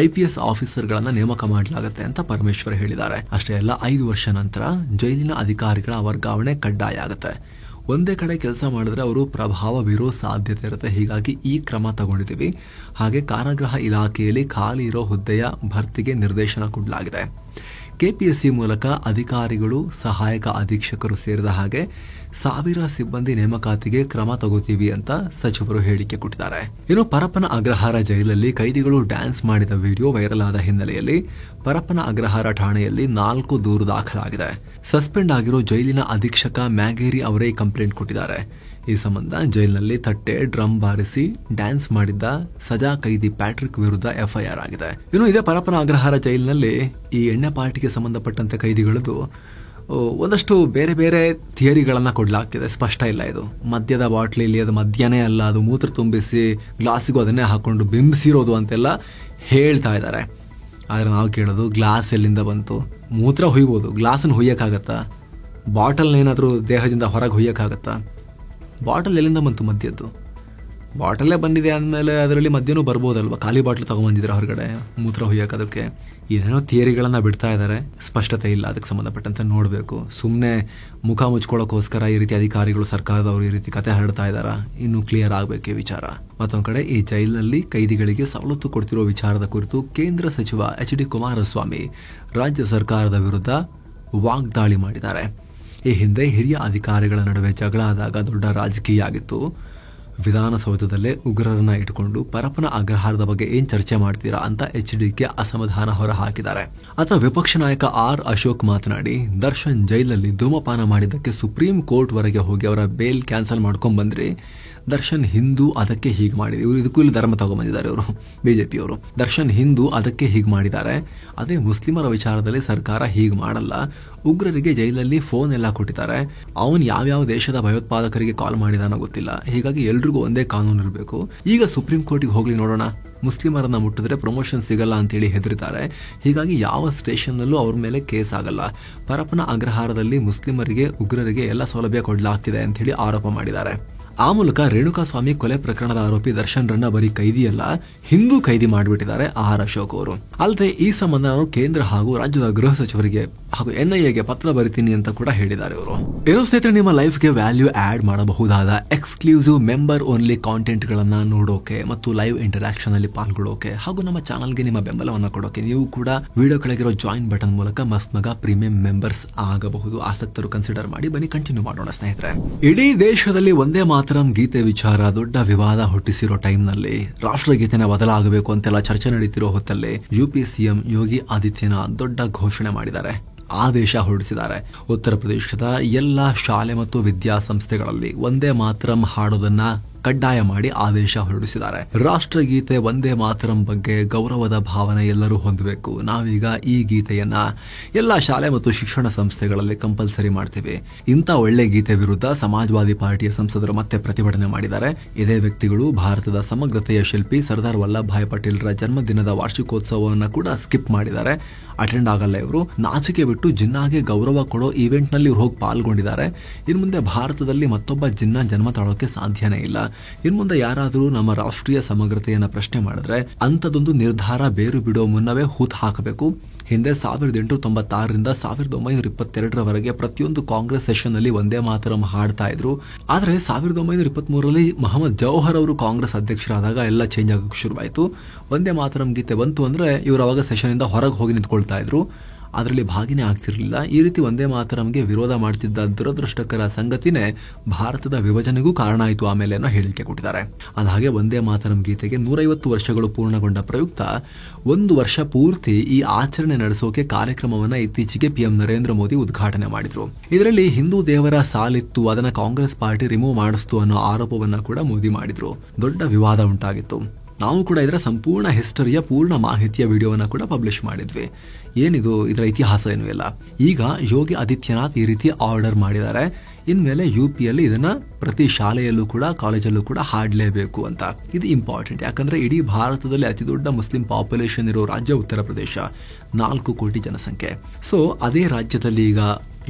IPS ಆಫೀಸರ್ಗಳನ್ನ ನೇಮಕ ಮಾಡಲಾಗುತ್ತೆ ಅಂತ ಪರಮೇಶ್ವರ್ ಹೇಳಿದ್ದಾರೆ. ಅಷ್ಟೇ ಅಲ್ಲ, 5 ವರ್ಷ ನಂತರ ಜೈಲಿನ ಅಧಿಕಾರಿಗಳ ವರ್ಗಾವಣೆ ಕಡ್ಡಾಯ ಆಗುತ್ತೆ. ಒಂದೇ ಕಡೆ ಕೆಲಸ ಮಾಡಿದ್ರೆ ಅವರು ಪ್ರಭಾವ ಬೀರೋ ಸಾಧ್ಯತೆ ಇರುತ್ತೆ. ಹೀಗಾಗಿ ಈ ಕ್ರಮ ತಗೊಂಡಿದ್ದೀವಿ. ಹಾಗೆ ಕಾರಾಗೃಹ ಇಲಾಖೆಯಲ್ಲಿ ಖಾಲಿ ಇರೋ ಹುದ್ದೆಯ ಭರ್ತಿಗೆ ನಿರ್ದೇಶನ ಕೊಡಲಾಗಿದೆ. ಕೆಪಿಎಸ್ಸಿ ಮೂಲಕ ಅಧಿಕಾರಿಗಳು, ಸಹಾಯಕ ಅಧೀಕ್ಷಕರು ಸೇರಿದ ಹಾಗೆ 1000 ಸಿಬ್ಬಂದಿ ನೇಮಕಾತಿಗೆ ಕ್ರಮ ತಗೋತೀವಿ ಅಂತ ಸಚಿವರು ಹೇಳಿಕೆ ಕೊಟ್ಟಿದ್ದಾರೆ. ಇನ್ನು ಪರಪ್ಪನ ಅಗ್ರಹಾರ ಜೈಲಲ್ಲಿ ಕೈದಿಗಳು ಡ್ಯಾನ್ಸ್ ಮಾಡಿದ ವಿಡಿಯೋ ವೈರಲ್ ಆದ ಹಿನ್ನೆಲೆಯಲ್ಲಿ ಪರಪ್ಪನ ಅಗ್ರಹಾರ ಠಾಣೆಯಲ್ಲಿ 4 ದೂರು ದಾಖಲಾಗಿದೆ. ಸಸ್ಪೆಂಡ್ ಆಗಿರೋ ಜೈಲಿನ ಅಧೀಕ್ಷಕ ಮ್ಯಾಗೇರಿ ಅವರೇ ಕಂಪ್ಲೇಂಟ್ ಕೊಟ್ಟಿದ್ದಾರೆ. ಈ ಸಂಬಂಧ ಜೈಲಿನಲ್ಲಿ ತಟ್ಟೆ, ಡ್ರಮ್ ಬಾರಿಸಿ ಡ್ಯಾನ್ಸ್ ಮಾಡಿದ್ದ ಸಜಾ ಕೈದಿ ಪ್ಯಾಟ್ರಿಕ್ ವಿರುದ್ಧ FIR ಆಗಿದೆ. ಇನ್ನು ಇದೇ ಪರಪ್ಪನ ಅಗ್ರಹಾರ ಜೈಲಿನಲ್ಲಿ ಈ ಎಣ್ಣೆ ಪಾರ್ಟಿಗೆ ಸಂಬಂಧಪಟ್ಟಂತೆ ಕೈದಿಗಳದ್ದು ಒಂದಷ್ಟು ಬೇರೆ ಬೇರೆ ಥಿಯರಿಗಳನ್ನ ಕೊಡ್ಲಾಗ್ತಿದೆ. ಸ್ಪಷ್ಟ ಇಲ್ಲ. ಇದು ಮದ್ಯದ ಬಾಟ್ಲಿಲಿ ಅದು ಮದ್ಯನೇ ಅಲ್ಲ, ಅದು ಮೂತ್ರ ತುಂಬಿಸಿ ಗ್ಲಾಸಿಗೂ ಅದನ್ನೇ ಹಾಕೊಂಡು ಬಿಂಬಿಸಿರೋದು ಅಂತೆಲ್ಲ ಹೇಳ್ತಾ ಇದ್ದಾರೆ. ಆದ್ರೆ ನಾವು ಕೇಳೋದು, ಗ್ಲಾಸ್ ಎಲ್ಲಿಂದ ಬಂತು? ಮೂತ್ರ ಹುಯ್ಬೋದು, ಗ್ಲಾಸನ್ನು ಹುಯ್ಯಕ್ಕಾಗತ್ತಾ? ಬಾಟಲ್ನೇನಾದ್ರೂ ದೇಹದಿಂದ ಹೊರಗೆ ಹುಯ್ಯಕ್ಕಾಗತ್ತಾ? ಬಾಟಲ್ ಎಲ್ಲಿಂದ ಬಂತು ಮದ್ಯದ್ದು? ಬಾಟಲ್ಲೇ ಬಂದಿದೆ ಅಂದಮೇಲೆ ಅದರಲ್ಲಿ ಮದ್ಯನೂ ಬರ್ಬೋದಲ್ವಾ? ಖಾಲಿ ಬಾಟ್ಲ್ ತಗೊಂಡ್ಬಂದಿದ್ರೆ ಹೊರಗಡೆ ಮೂತ್ರ ಹುಯ್ಯಕ್ಕೆ. ಅದಕ್ಕೆ ಏನೇನೋ ಥಿಯರಿಗಳನ್ನ ಬಿಡ್ತಾ ಇದ್ದಾರೆ. ಸ್ಪಷ್ಟತೆ ಇಲ್ಲ ಅದಕ್ಕೆ ಸಂಬಂಧಪಟ್ಟಂತೆ. ನೋಡಬೇಕು. ಸುಮ್ಮನೆ ಮುಖ ಮುಚ್ಕೊಳ್ಳೋಕೋಸ್ಕರ ಈ ರೀತಿ ಅಧಿಕಾರಿಗಳು, ಸರ್ಕಾರದವರು ಈ ರೀತಿ ಕತೆ ಹರಡ್ತಾ ಇದ್ದಾರಾ? ಇನ್ನೂ ಕ್ಲಿಯರ್ ಆಗಬೇಕು ಈ ವಿಚಾರ. ಮತ್ತೊಂದು ಕಡೆ ಈ ಜೈಲಿನಲ್ಲಿ ಕೈದಿಗಳಿಗೆ ಸವಲತ್ತು ಕೊಡ್ತಿರೋ ವಿಚಾರದ ಕುರಿತು ಕೇಂದ್ರ ಸಚಿವ HD ಕುಮಾರಸ್ವಾಮಿ ರಾಜ್ಯ ಸರ್ಕಾರದ ವಿರುದ್ಧ ವಾಗ್ದಾಳಿ ಮಾಡಿದ್ದಾರೆ. ಈ ಹಿಂದೆ ಹಿರಿಯ ಅಧಿಕಾರಿಗಳ ನಡುವೆ ಜಗಳ ಆದಾಗ ದೊಡ್ಡ ರಾಜಕೀಯ ಆಗಿತ್ತು. ವಿಧಾನಸೌಧದಲ್ಲೇ ಉಗ್ರರನ್ನ ಇಟ್ಟುಕೊಂಡು ಪರಪ್ಪನ ಅಗ್ರಹಾರದ ಬಗ್ಗೆ ಏನ್ ಚರ್ಚೆ ಮಾಡ್ತೀರಾ ಅಂತ HDಗೆ ಅಸಮಾಧಾನ ಹೊರ ಹಾಕಿದ್ದಾರೆ. ಅಥವಾ ವಿಪಕ್ಷ ನಾಯಕ R ಅಶೋಕ್ ಮಾತನಾಡಿ, ದರ್ಶನ್ ಜೈಲಲ್ಲಿ ಧೂಮಪಾನ ಮಾಡಿದ್ದಕ್ಕೆ ಸುಪ್ರೀಂ ಕೋರ್ಟ್ ವರೆಗೆ ಹೋಗಿ ಅವರ ಬೇಲ್ ಕ್ಯಾನ್ಸಲ್ ಮಾಡ್ಕೊಂಡ್ ಬಂದ್ರಿ, ದರ್ಶನ್ ಹಿಂದೂ ಅದಕ್ಕೆ ಹೀಗೆ ಮಾಡಿದ್ರು. ಇವರು ಇದಕ್ಕೂ ಇಲ್ಲಿ ಧರ್ಮ ತಗೊಂಡ್ಬಂದಿದ್ದಾರೆ ಇವರು ಬಿಜೆಪಿಯವರು. ದರ್ಶನ್ ಹಿಂದೂ ಅದಕ್ಕೆ ಹೀಗೆ ಮಾಡಿದ್ದಾರೆ, ಅದೇ ಮುಸ್ಲಿಮರ ವಿಚಾರದಲ್ಲಿ ಸರ್ಕಾರ ಹೀಗೆ ಮಾಡಲ್ಲ. ಉಗ್ರರಿಗೆ ಜೈಲಲ್ಲಿ ಫೋನ್ ಎಲ್ಲ ಕೊಟ್ಟಿದ್ದಾರೆ, ಅವನು ಯಾವ್ಯಾವ ದೇಶದ ಭಯೋತ್ಪಾದಕರಿಗೆ ಕಾಲ್ ಮಾಡಿದಾನೋ ಗೊತ್ತಿಲ್ಲ. ಹೀಗಾಗಿ ಎಲ್ರಿಗೂ ಒಂದೇ ಕಾನೂನು ಇರಬೇಕು. ಈಗ ಸುಪ್ರೀಂ ಕೋರ್ಟಿಗೆ ಹೋಗ್ಲಿ ನೋಡೋಣ, ಮುಸ್ಲಿಮರನ್ನ ಮುಟ್ಟಿದ್ರೆ ಪ್ರಮೋಷನ್ ಸಿಗಲ್ಲ ಅಂತೇಳಿ ಹೆದರಿದ್ದಾರೆ. ಹೀಗಾಗಿ ಯಾವ ಸ್ಟೇಷನ್ನಲ್ಲೂ ಅವ್ರ ಮೇಲೆ ಕೇಸ್ ಆಗಲ್ಲ. ಪರಪ್ಪನ ಅಗ್ರಹಾರದಲ್ಲಿ ಮುಸ್ಲಿಮರಿಗೆ ಉಗ್ರರಿಗೆ ಎಲ್ಲ ಸೌಲಭ್ಯ ಕೊಡಲಾಗ್ತಿದೆ ಅಂತ ಹೇಳಿ ಆರೋಪ ಮಾಡಿದ್ದಾರೆ. ಆ ಮೂಲಕ ರೇಣುಕಾಸ್ವಾಮಿ ಕೊಲೆ ಪ್ರಕರಣದ ಆರೋಪಿ ದರ್ಶನ್ ರನ್ನ ಬರೀ ಕೈದಿಯಲ್ಲ, ಹಿಂದೂ ಕೈದಿ ಮಾಡಿಬಿಟ್ಟಿದ್ದಾರೆ ಆರ್ ಅಶೋಕ್ ಅವರು. ಅಲ್ಲದೆ ಈ ಸಂಬಂಧ ನಾನು ಕೇಂದ್ರ ಹಾಗೂ ರಾಜ್ಯದ ಗೃಹ ಸಚಿವರಿಗೆ ಹಾಗೂ NIAಗೆ ಪತ್ರ ಬರಿತೀನಿ ಅಂತ ಕೂಡ ಹೇಳಿದ್ದಾರೆ ಇವರು. ಏನೋ ಸ್ನೇಹಿತರೆ, ನಿಮ್ಮ ಲೈಫ್ಗೆ ವ್ಯಾಲ್ಯೂ ಆಡ್ ಮಾಡಬಹುದಾದ ಎಕ್ಸ್ಕ್ಲೂಸಿವ್ ಮೆಂಬರ್ ಓನ್ಲಿ ಕಾಂಟೆಂಟ್ ಗಳನ್ನ ನೋಡೋಕೆ ಮತ್ತು ಲೈವ್ ಇಂಟರಾಕ್ಷನ್ ಅಲ್ಲಿ ಪಾಲ್ಗೊಳ್ಳೋಕೆ ಹಾಗೂ ನಮ್ಮ ಚಾನಲ್ಗೆ ನಿಮ್ಮ ಬೆಂಬಲವನ್ನ ಕೊಡೋಕೆ ನೀವು ಕೂಡ ವಿಡಿಯೋ ಕೆಳಗಿರೋ ಜಾಯಿನ್ ಬಟನ್ ಮೂಲಕ ಮಸ್ತ್ ಮಗ ಪ್ರೀಮಿಯಂ ಮೆಂಬರ್ಸ್ ಆಗಬಹುದು. ಆಸಕ್ತರು ಕನ್ಸಿಡರ್ ಮಾಡಿ. ಬನ್ನಿ ಕಂಟಿನ್ಯೂ ಮಾಡೋಣ ಸ್ನೇಹಿತರೆ. ಇಡೀ ದೇಶದಲ್ಲಿ ಒಂದೇ ಮಾತರಂ ಗೀತೆ ವಿಚಾರ ದೊಡ್ಡ ವಿವಾದ ಹುಟ್ಟಿಸಿರೋ ಟೈಮ್ನಲ್ಲಿ, ರಾಷ್ಟ್ರಗೀತೆನ ಬದಲಾಗಬೇಕು ಅಂತೆಲ್ಲ ಚರ್ಚೆ ನಡೀತಿರೋ ಹೊತ್ತಲ್ಲಿ UP CM ಯೋಗಿ ಆದಿತ್ಯನಾಥ್ ದೊಡ್ಡ ಘೋಷಣೆ ಮಾಡಿದ್ದಾರೆ, ಆದೇಶ ಹೊರಡಿಸಿದ್ದಾರೆ. ಉತ್ತರ ಪ್ರದೇಶದ ಎಲ್ಲ ಶಾಲೆ ಮತ್ತು ವಿದ್ಯಾಸಂಸ್ಥೆಗಳಲ್ಲಿ ಒಂದೇ ಮಾತರಂ ಹಾಡೋದನ್ನ ಕಡ್ಡಾಯ ಮಾಡಿ ಆದೇಶ ಹೊರಡಿಸಿದ್ದಾರೆ. ರಾಷ್ಟ್ರಗೀತೆ ಒಂದೇ ಮಾತರಂ ಬಗ್ಗೆ ಗೌರವದ ಭಾವನೆ ಎಲ್ಲರೂ ಹೊಂದಬೇಕು. ನಾವೀಗ ಈ ಗೀತೆಯನ್ನ ಎಲ್ಲ ಶಾಲೆ ಮತ್ತು ಶಿಕ್ಷಣ ಸಂಸ್ಥೆಗಳಲ್ಲಿ ಕಂಪಲ್ಸರಿ ಮಾಡ್ತೀವಿ. ಇಂಥ ಒಳ್ಳೆ ಗೀತೆ ವಿರುದ್ಧ ಸಮಾಜವಾದಿ ಪಾರ್ಟಿಯ ಸಂಸದರು ಮತ್ತೆ ಪ್ರತಿಭಟನೆ ಮಾಡಿದ್ದಾರೆ. ಇದೇ ವ್ಯಕ್ತಿಗಳು ಭಾರತದ ಸಮಗ್ರತೆಯ ಶಿಲ್ಪಿ ಸರ್ದಾರ್ ವಲ್ಲಭ ಭಾಯ್ ಪಟೇಲ್ರ ಜನ್ಮದಿನದ ವಾರ್ಷಿಕೋತ್ಸವವನ್ನು ಕೂಡ ಸ್ಕಿಪ್ ಮಾಡಿದ್ದಾರೆ. ಅಟೆಂಡ್ ಆಗಲ್ಲ ಇವರು. ನಾಚಿಕೆ ಬಿಟ್ಟು ಜಿನ್ನಾಗೆ ಗೌರವ ಕೊಡೋ ಈವೆಂಟ್ ನಲ್ಲಿ ಇವ್ರು ಹೋಗಿ ಪಾಲ್ಗೊಂಡಿದ್ದಾರೆ. ಇನ್ನು ಮುಂದೆ ಭಾರತದಲ್ಲಿ ಮತ್ತೊಬ್ಬ ಜಿನ್ನ ಜನ್ಮ ತಾಳೋಕೆ ಸಾಧ್ಯನೇ ಇಲ್ಲ. ಇನ್ನು ಮುಂದೆ ಯಾರಾದರೂ ನಮ್ಮ ರಾಷ್ಟ್ರೀಯ ಸಮಗ್ರತೆಯನ್ನ ಪ್ರಶ್ನೆ ಮಾಡಿದ್ರೆ ಅಂಥದೊಂದು ನಿರ್ಧಾರ ಬೇರು ಬಿಡೋ ಮುನ್ನವೇ ಹೂತ್ ಹಾಕಬೇಕು. ಹಿಂದೆ 1896ರಿಂದ 1922ರವರೆಗೆ ಪ್ರತಿಯೊಂದು ಕಾಂಗ್ರೆಸ್ ಸೆಷನ್ ನಲ್ಲಿ ಒಂದೇ ಮಾತರಂ ಹಾಡ್ತಾ ಇದ್ರು. ಆದ್ರೆ 1923ರಲ್ಲಿ ಮೊಹಮ್ಮದ್ ಜೌಹರ್ ಅವರು ಕಾಂಗ್ರೆಸ್ ಅಧ್ಯಕ್ಷರಾದಾಗ ಎಲ್ಲ ಚೇಂಜ್ ಆಗೋಕೆ ಶುರುವಾಯಿತು. ಒಂದೇ ಮಾತರಂ ಗೀತೆ ಬಂತು ಅಂದ್ರೆ ಇವರು ಅವಾಗ ಸೆಷನ್ ಇಂದ ಹೊರಗೆ ಹೋಗಿ ನಿಂತ್ಕೊಳ್ತಾ ಇದ್ರು, ಅದರಲ್ಲಿ ಭಾಗಿನೇ ಆಗ್ತಿರ್ಲಿಲ್ಲ. ಈ ರೀತಿ ಒಂದೇ ಮಾತರಂಗೆ ವಿರೋಧ ಮಾಡ್ತಿದ್ದ ದುರದೃಷ್ಟಕರ ಸಂಗತಿನೇ ಭಾರತದ ವಿಭಜನೆಗೂ ಕಾರಣ ಆಯಿತು ಆಮೇಲೆ ಅನ್ನೋ ಹೇಳಿಕೆ ಕೊಟ್ಟಿದ್ದಾರೆ. ಅಂದಹಾಗೆ ಒಂದೇ ಮಾತರಂ ಗೀತೆಗೆ 150 ವರ್ಷಗಳು ಪೂರ್ಣಗೊಂಡ ಪ್ರಯುಕ್ತ 1 ವರ್ಷ ಪೂರ್ತಿ ಈ ಆಚರಣೆ ನಡೆಸೋಕೆ ಕಾರ್ಯಕ್ರಮವನ್ನ ಇತ್ತೀಚೆಗೆ PM ನರೇಂದ್ರ ಮೋದಿ ಉದ್ಘಾಟನೆ ಮಾಡಿದ್ರು. ಇದರಲ್ಲಿ ಹಿಂದೂ ದೇವರ ಸಾಲಿತ್ತು, ಅದನ್ನ ಕಾಂಗ್ರೆಸ್ ಪಾರ್ಟಿ ರಿಮೂವ್ ಮಾಡಿಸ್ತು ಅನ್ನೋ ಆರೋಪವನ್ನ ಕೂಡ ಮೋದಿ ಮಾಡಿದ್ರು. ದೊಡ್ಡ ವಿವಾದ ಉಂಟಾಗಿತ್ತು. ನಾವು ಕೂಡ ಇದರ ಸಂಪೂರ್ಣ ಹಿಸ್ಟರಿಯ ಪೂರ್ಣ ಮಾಹಿತಿಯ ವಿಡಿಯೋವನ್ನ ಕೂಡ ಪಬ್ಲಿಷ್ ಮಾಡಿದ್ವಿ. ಏನಿದು, ಇದರ ಇತಿಹಾಸ ಏನೂ ಇಲ್ಲ. ಈಗ ಯೋಗಿ ಆದಿತ್ಯನಾಥ್ ಈ ರೀತಿ ಆರ್ಡರ್ ಮಾಡಿದ್ದಾರೆ. ಇನ್ಮೇಲೆ UPಯಲ್ಲಿ ಇದನ್ನ ಪ್ರತಿ ಶಾಲೆಯಲ್ಲೂ ಕೂಡ ಕಾಲೇಜಲ್ಲೂ ಕೂಡ ಹಾಡಲೇಬೇಕು ಅಂತ. ಇದು ಇಂಪಾರ್ಟೆಂಟ್, ಯಾಕಂದ್ರೆ ಇಡೀ ಭಾರತದಲ್ಲಿ ಅತಿ ದೊಡ್ಡ ಮುಸ್ಲಿಂ ಪಾಪ್ಯುಲೇಷನ್ ಇರೋ ರಾಜ್ಯ ಉತ್ತರ ಪ್ರದೇಶ, 4 ಕೋಟಿ ಜನಸಂಖ್ಯೆ. ಸೊ ಅದೇ ರಾಜ್ಯದಲ್ಲಿ ಈಗ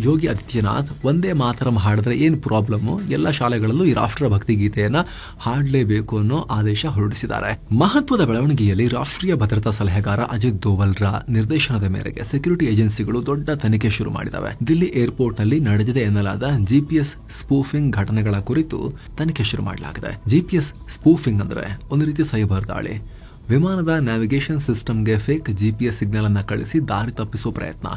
ಯೋಗಿ ಆದಿತ್ಯನಾಥ್ ಒಂದೇ ಮಾತರಂ ಹಾಡಿದ್ರೆ ಏನ್ ಪ್ರಾಬ್ಲಮ್, ಎಲ್ಲ ಶಾಲೆಗಳಲ್ಲೂ ಈ ರಾಷ್ಟ್ರಭಕ್ತಿ ಗೀತೆಯನ್ನ ಹಾಡಲೇಬೇಕು ಅನ್ನೋ ಆದೇಶ ಹೊರಡಿಸಿದ್ದಾರೆ. ಮಹತ್ವದ ಬೆಳವಣಿಗೆಯಲ್ಲಿ ರಾಷ್ಟ್ರೀಯ ಭದ್ರತಾ ಸಲಹೆಗಾರ ಅಜಿತ್ ದೋವಲ್ರ ನಿರ್ದೇಶನದ ಮೇರೆಗೆ ಸೆಕ್ಯೂರಿಟಿ ಏಜೆನ್ಸಿಗಳು ದೊಡ್ಡ ತನಿಖೆ ಶುರು ಮಾಡಿದವೆ. ದಿಲ್ಲಿ ಏರ್ಪೋರ್ಟ್ ನಲ್ಲಿ ನಡೆದಿದೆ ಎನ್ನಲಾದ GPS ಸ್ಪೂಫಿಂಗ್ ಘಟನೆಗಳ ಕುರಿತು ತನಿಖೆ ಶುರು ಮಾಡಲಾಗಿದೆ. GPS ಸ್ಪೂಫಿಂಗ್ ಅಂದ್ರೆ ಒಂದು ರೀತಿ ಸೈಬರ್ ದಾಳಿ. ವಿಮಾನದ ನ್ಯಾವಿಗೇಷನ್ ಸಿಸ್ಟಮ್ಗೆ ಫೇಕ್ GPS ಸಿಗ್ನಲ್ ಅನ್ನ ಕಳಿಸಿ ದಾರಿ ತಪ್ಪಿಸುವ ಪ್ರಯತ್ನ.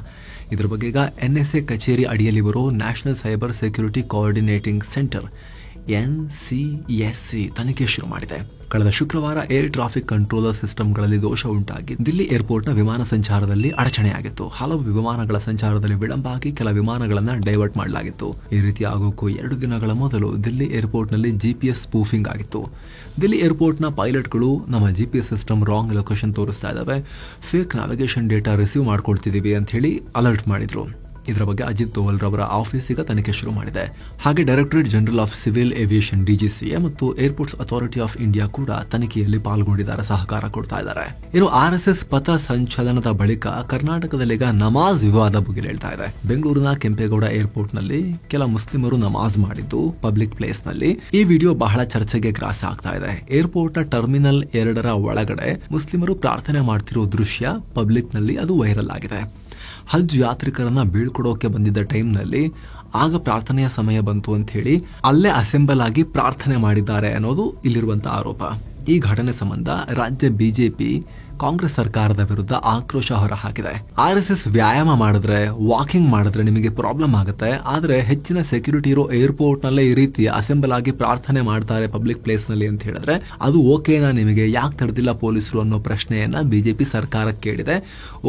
ಇದರ ಬಗ್ಗೆ ಈಗ NSA ಕಚೇರಿ ಅಡಿಯಲ್ಲಿ ಬರೋ national cyber security coordinating centre NCSC ತನಿಖೆ ಶುರು ಮಾಡಿದೆ. ಕಳೆದ ಶುಕ್ರವಾರ ಏರ್ ಟ್ರಾಫಿಕ್ ಕಂಟ್ರೋಲರ್ ಸಿಸ್ಟಮ್ಗಳಲ್ಲಿ ದೋಷ ಉಂಟಾಗಿ ದಿಲ್ಲಿ ಏರ್ಪೋರ್ಟ್ನ ವಿಮಾನ ಸಂಚಾರದಲ್ಲಿ ಅಡಚಣೆಯಾಗಿತ್ತು. ಹಲವು ವಿಮಾನಗಳ ಸಂಚಾರದಲ್ಲಿ ವಿಳಂಬ ಆಗಿ ಕೆಲ ವಿಮಾನಗಳನ್ನು ಡೈವರ್ಟ್ ಮಾಡಲಾಗಿತ್ತು. ಈ ರೀತಿ ಆಗೋಕ್ಕೂ 2 ದಿನಗಳ ಮೊದಲು ದಿಲ್ಲಿ ಏರ್ಪೋರ್ಟ್ನಲ್ಲಿ GPS ಸ್ಪೂಫಿಂಗ್ ಆಗಿತ್ತು. ದಿಲ್ಲಿ ಏರ್ಪೋರ್ಟ್ನ ಪೈಲಟ್ಗಳು ನಮ್ಮ GPS ಸಿಸ್ಟಮ್ ರಾಂಗ್ ಲೊಕೇಶನ್ ತೋರಿಸ್ತಾ ಇದ್ದಾವೆ, ಫೇಕ್ ನ್ಯಾವಿಗೇಷನ್ ಡೇಟಾ ರಿಸೀವ್ ಮಾಡ್ಕೊಳ್ತಿದೀವಿ ಅಂತ ಹೇಳಿ ಅಲರ್ಟ್ ಮಾಡಿದ್ರು. ಇದರ ಬಗ್ಗೆ ಅಜಿತ್ ದೋವಲ್ ರವರ ಆಫೀಸ್ ಈಗ ತನಿಖೆ ಶುರು ಮಾಡಿದೆ. ಹಾಗೆ directorate general of civil aviation DGCA ಮತ್ತು ಏರ್ಪೋರ್ಟ್ಸ್ ಅಥಾರಿಟಿ ಆಫ್ ಇಂಡಿಯಾ ಕೂಡ ತನಿಖೆಯಲ್ಲಿ ಪಾಲ್ಗೊಂಡಿದ್ದಾರೆ, ಸಹಕಾರ ಕೊಡ್ತಾ ಇದ್ದಾರೆ. ಇನ್ನು RSS ಪಥ ಸಂಚಲನದ ಬಳಿಕ ಕರ್ನಾಟಕದಲ್ಲೀಗ ನಮಾಜ್ ವಿವಾದ ಭುಗಿಲೇಳ್ತಾ ಇದೆ. ಬೆಂಗಳೂರಿನ ಕೆಂಪೇಗೌಡ ಏರ್ಪೋರ್ಟ್ ನಲ್ಲಿ ಕೆಲ ಮುಸ್ಲಿಮರು ನಮಾಜ್ ಮಾಡಿದ್ದು ಪಬ್ಲಿಕ್ ಪ್ಲೇಸ್ ನಲ್ಲಿ. ಈ ವಿಡಿಯೋ ಬಹಳ ಚರ್ಚೆಗೆ ಗ್ರಾಸ ಆಗ್ತಾ ಇದೆ. ಏರ್ಪೋರ್ಟ್ ನ ಟರ್ಮಿನಲ್ 2 ಒಳಗಡೆ ಮುಸ್ಲಿಮರು ಪ್ರಾರ್ಥನೆ ಮಾಡ್ತಿರೋ ದೃಶ್ಯ ಪಬ್ಲಿಕ್ ನಲ್ಲಿ ಅದು ವೈರಲ್ ಆಗಿದೆ. ಹಜ್ ಯಾತ್ರಿಕರನ್ನ ಬೀಳ್ಕೊಡೋಕೆ ಬಂದಿದ್ದ ಟೈಮ್ನಲ್ಲಿ ಆಗ ಪ್ರಾರ್ಥನೆಯ ಸಮಯ ಬಂತು ಅಂತ ಹೇಳಿ ಅಲ್ಲೇ ಅಸೆಂಬಲ್ ಆಗಿ ಪ್ರಾರ್ಥನೆ ಮಾಡಿದ್ದಾರೆ ಅನ್ನೋದು ಇಲ್ಲಿರುವಂತಹ ಆರೋಪ. ಈ ಘಟನೆ ಸಂಬಂಧ ರಾಜ್ಯ ಬಿಜೆಪಿ ಕಾಂಗ್ರೆಸ್ ಸರ್ಕಾರದ ವಿರುದ್ಧ ಆಕ್ರೋಶ ಹೊರಹಾಕಿದೆ. RSS ವ್ಯಾಯಾಮ ಮಾಡಿದ್ರೆ, ವಾಕಿಂಗ್ ಮಾಡಿದ್ರೆ ನಿಮಗೆ ಪ್ರಾಬ್ಲಮ್ ಆಗುತ್ತೆ, ಆದ್ರೆ ಹೆಚ್ಚಿನ ಸೆಕ್ಯೂರಿಟಿ ಇರೋ ಏರ್ಪೋರ್ಟ್ ನಲ್ಲೇ ಈ ರೀತಿ ಅಸೆಂಬಲ್ ಆಗಿ ಪ್ರಾರ್ಥನೆ ಮಾಡ್ತಾರೆ ಪಬ್ಲಿಕ್ ಪ್ಲೇಸ್ ನಲ್ಲಿ ಅಂತ ಹೇಳಿದ್ರೆ ಅದು ಓಕೆನಾ ನಿಮಗೆ, ಯಾಕೆ ತಡೆದಿಲ್ಲ ಪೊಲೀಸರು ಅನ್ನೋ ಪ್ರಶ್ನೆಯನ್ನ ಬಿಜೆಪಿ ಸರ್ಕಾರಕ್ಕೆ ಕೇಳಿದೆ.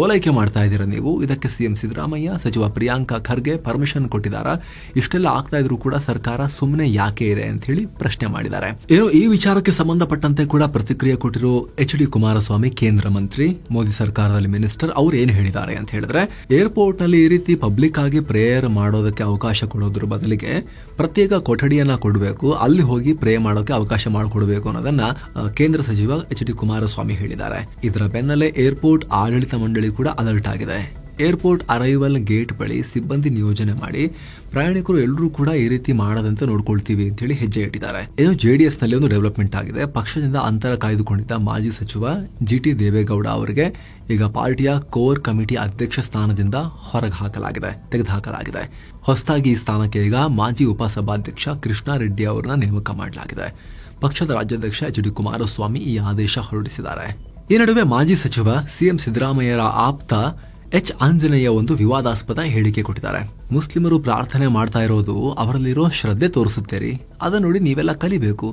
ಓಲೈಕೆ ಮಾಡ್ತಾ ಇದ್ದೀರಾ ನೀವು, ಇದಕ್ಕೆ ಸಿಎಂ ಸಿದ್ದರಾಮಯ್ಯ, ಸಚಿವ ಪ್ರಿಯಾಂಕಾ ಖರ್ಗೆ ಪರ್ಮಿಷನ್ ಕೊಟ್ಟಿದ್ದಾರಾ? ಇಷ್ಟೆಲ್ಲ ಆಗ್ತಾ ಇದ್ರು ಕೂಡ ಸರ್ಕಾರ ಸುಮ್ಮನೆ ಯಾಕೆ ಇದೆ ಅಂತ ಹೇಳಿ ಪ್ರಶ್ನೆ ಮಾಡಿದ್ದಾರೆ. ಏನು ಈ ವಿಚಾರಕ್ಕೆ ಸಂಬಂಧಪಟ್ಟಂತೆ ಕೂಡ ಪ್ರತಿಕ್ರಿಯೆ ಕೊಟ್ಟಿರೋ HD ಕುಮಾರಸ್ವಾಮಿ, ಕೇಂದ್ರ ಮಂತ್ರಿ, ಮೋದಿ ಸರ್ಕಾರದಲ್ಲಿ ಮಿನಿಸ್ಟರ್, ಅವ್ರು ಏನ್ ಹೇಳಿದ್ದಾರೆ ಅಂತ ಹೇಳಿದ್ರೆ, ಏರ್ಪೋರ್ಟ್ ನಲ್ಲಿ ಈ ರೀತಿ ಪಬ್ಲಿಕ್ ಆಗಿ ಪ್ರೇಯರ್ ಮಾಡೋದಕ್ಕೆ ಅವಕಾಶ ಕೊಡೋದ್ರ ಬದಲಿಗೆ ಪ್ರತ್ಯೇಕ ಕೊಠಡಿಯನ್ನ ಕೊಡಬೇಕು, ಅಲ್ಲಿ ಹೋಗಿ ಪ್ರೇ ಮಾಡೋಕೆ ಅವಕಾಶ ಮಾಡಿಕೊಡಬೇಕು ಅನ್ನೋದನ್ನ ಕೇಂದ್ರ ಸಚಿವ HD ಕುಮಾರಸ್ವಾಮಿ ಹೇಳಿದ್ದಾರೆ. ಇದರ ಬೆನ್ನಲ್ಲೇ ಏರ್ಪೋರ್ಟ್ ಆಡಳಿತ ಮಂಡಳಿ ಕೂಡ ಅಲರ್ಟ್ ಆಗಿದೆ. ಏರ್ಪೋರ್ಟ್ ಅರೈವಲ್ ಗೇಟ್ ಬಳಿ ಸಿಬ್ಬಂದಿ ನಿಯೋಜನೆ ಮಾಡಿ ಪ್ರಯಾಣಿಕರು ಎಲ್ಲರೂ ಕೂಡ ಈ ರೀತಿ ಮಾಡದಂತೆ ನೋಡ್ಕೊಳ್ತೀವಿ ಅಂತ ಹೇಳಿ ಹೆಜ್ಜೆ ಇಟ್ಟಿದ್ದಾರೆ. ಏನು JDS ನಲ್ಲಿ ಒಂದು ಡೆವಲಪ್ಮೆಂಟ್ ಆಗಿದೆ. ಪಕ್ಷದಿಂದ ಅಂತರ ಕಾಯ್ದುಕೊಂಡಿದ್ದ ಮಾಜಿ ಸಚಿವ GT ದೇವೇಗೌಡ ಅವರಿಗೆ ಈಗ ಪಾರ್ಟಿಯ ಕೋರ್ ಕಮಿಟಿ ಅಧ್ಯಕ್ಷ ಸ್ಥಾನದಿಂದ ತೆಗೆದುಹಾಕಲಾಗಿದೆ. ಹೊಸದಾಗಿ ಈ ಸ್ಥಾನಕ್ಕೆ ಈಗ ಮಾಜಿ ಉಪಸಭಾಧ್ಯಕ್ಷ ಕೃಷ್ಣಾರೆಡ್ಡಿ ಅವರನ್ನ ನೇಮಕ ಮಾಡಲಾಗಿದೆ. ಪಕ್ಷದ ರಾಜ್ಯಾಧ್ಯಕ್ಷ HD ಕುಮಾರಸ್ವಾಮಿ ಈ ಆದೇಶ ಹೊರಡಿಸಿದ್ದಾರೆ. ಈ ನಡುವೆ ಮಾಜಿ ಸಚಿವ ಸಿಎಂ ಸಿದ್ದರಾಮಯ್ಯರ ಆಪ್ತ ಆಂಜನೇಯ ಒಂದು ವಿವಾದಾಸ್ಪದ ಹೇಳಿಕೆ ಕೊಟ್ಟಿದ್ದಾರೆ. ಮುಸ್ಲಿಮರು ಪ್ರಾರ್ಥನೆ ಮಾಡ್ತಾ ಇರೋದು ಅವರಲ್ಲಿರೋ ಶ್ರದ್ಧೆ ತೋರಿಸುತ್ತೇರಿ, ಅದನ್ನ ನೋಡಿ ನೀವೆಲ್ಲ ಕಲಿಬೇಕು.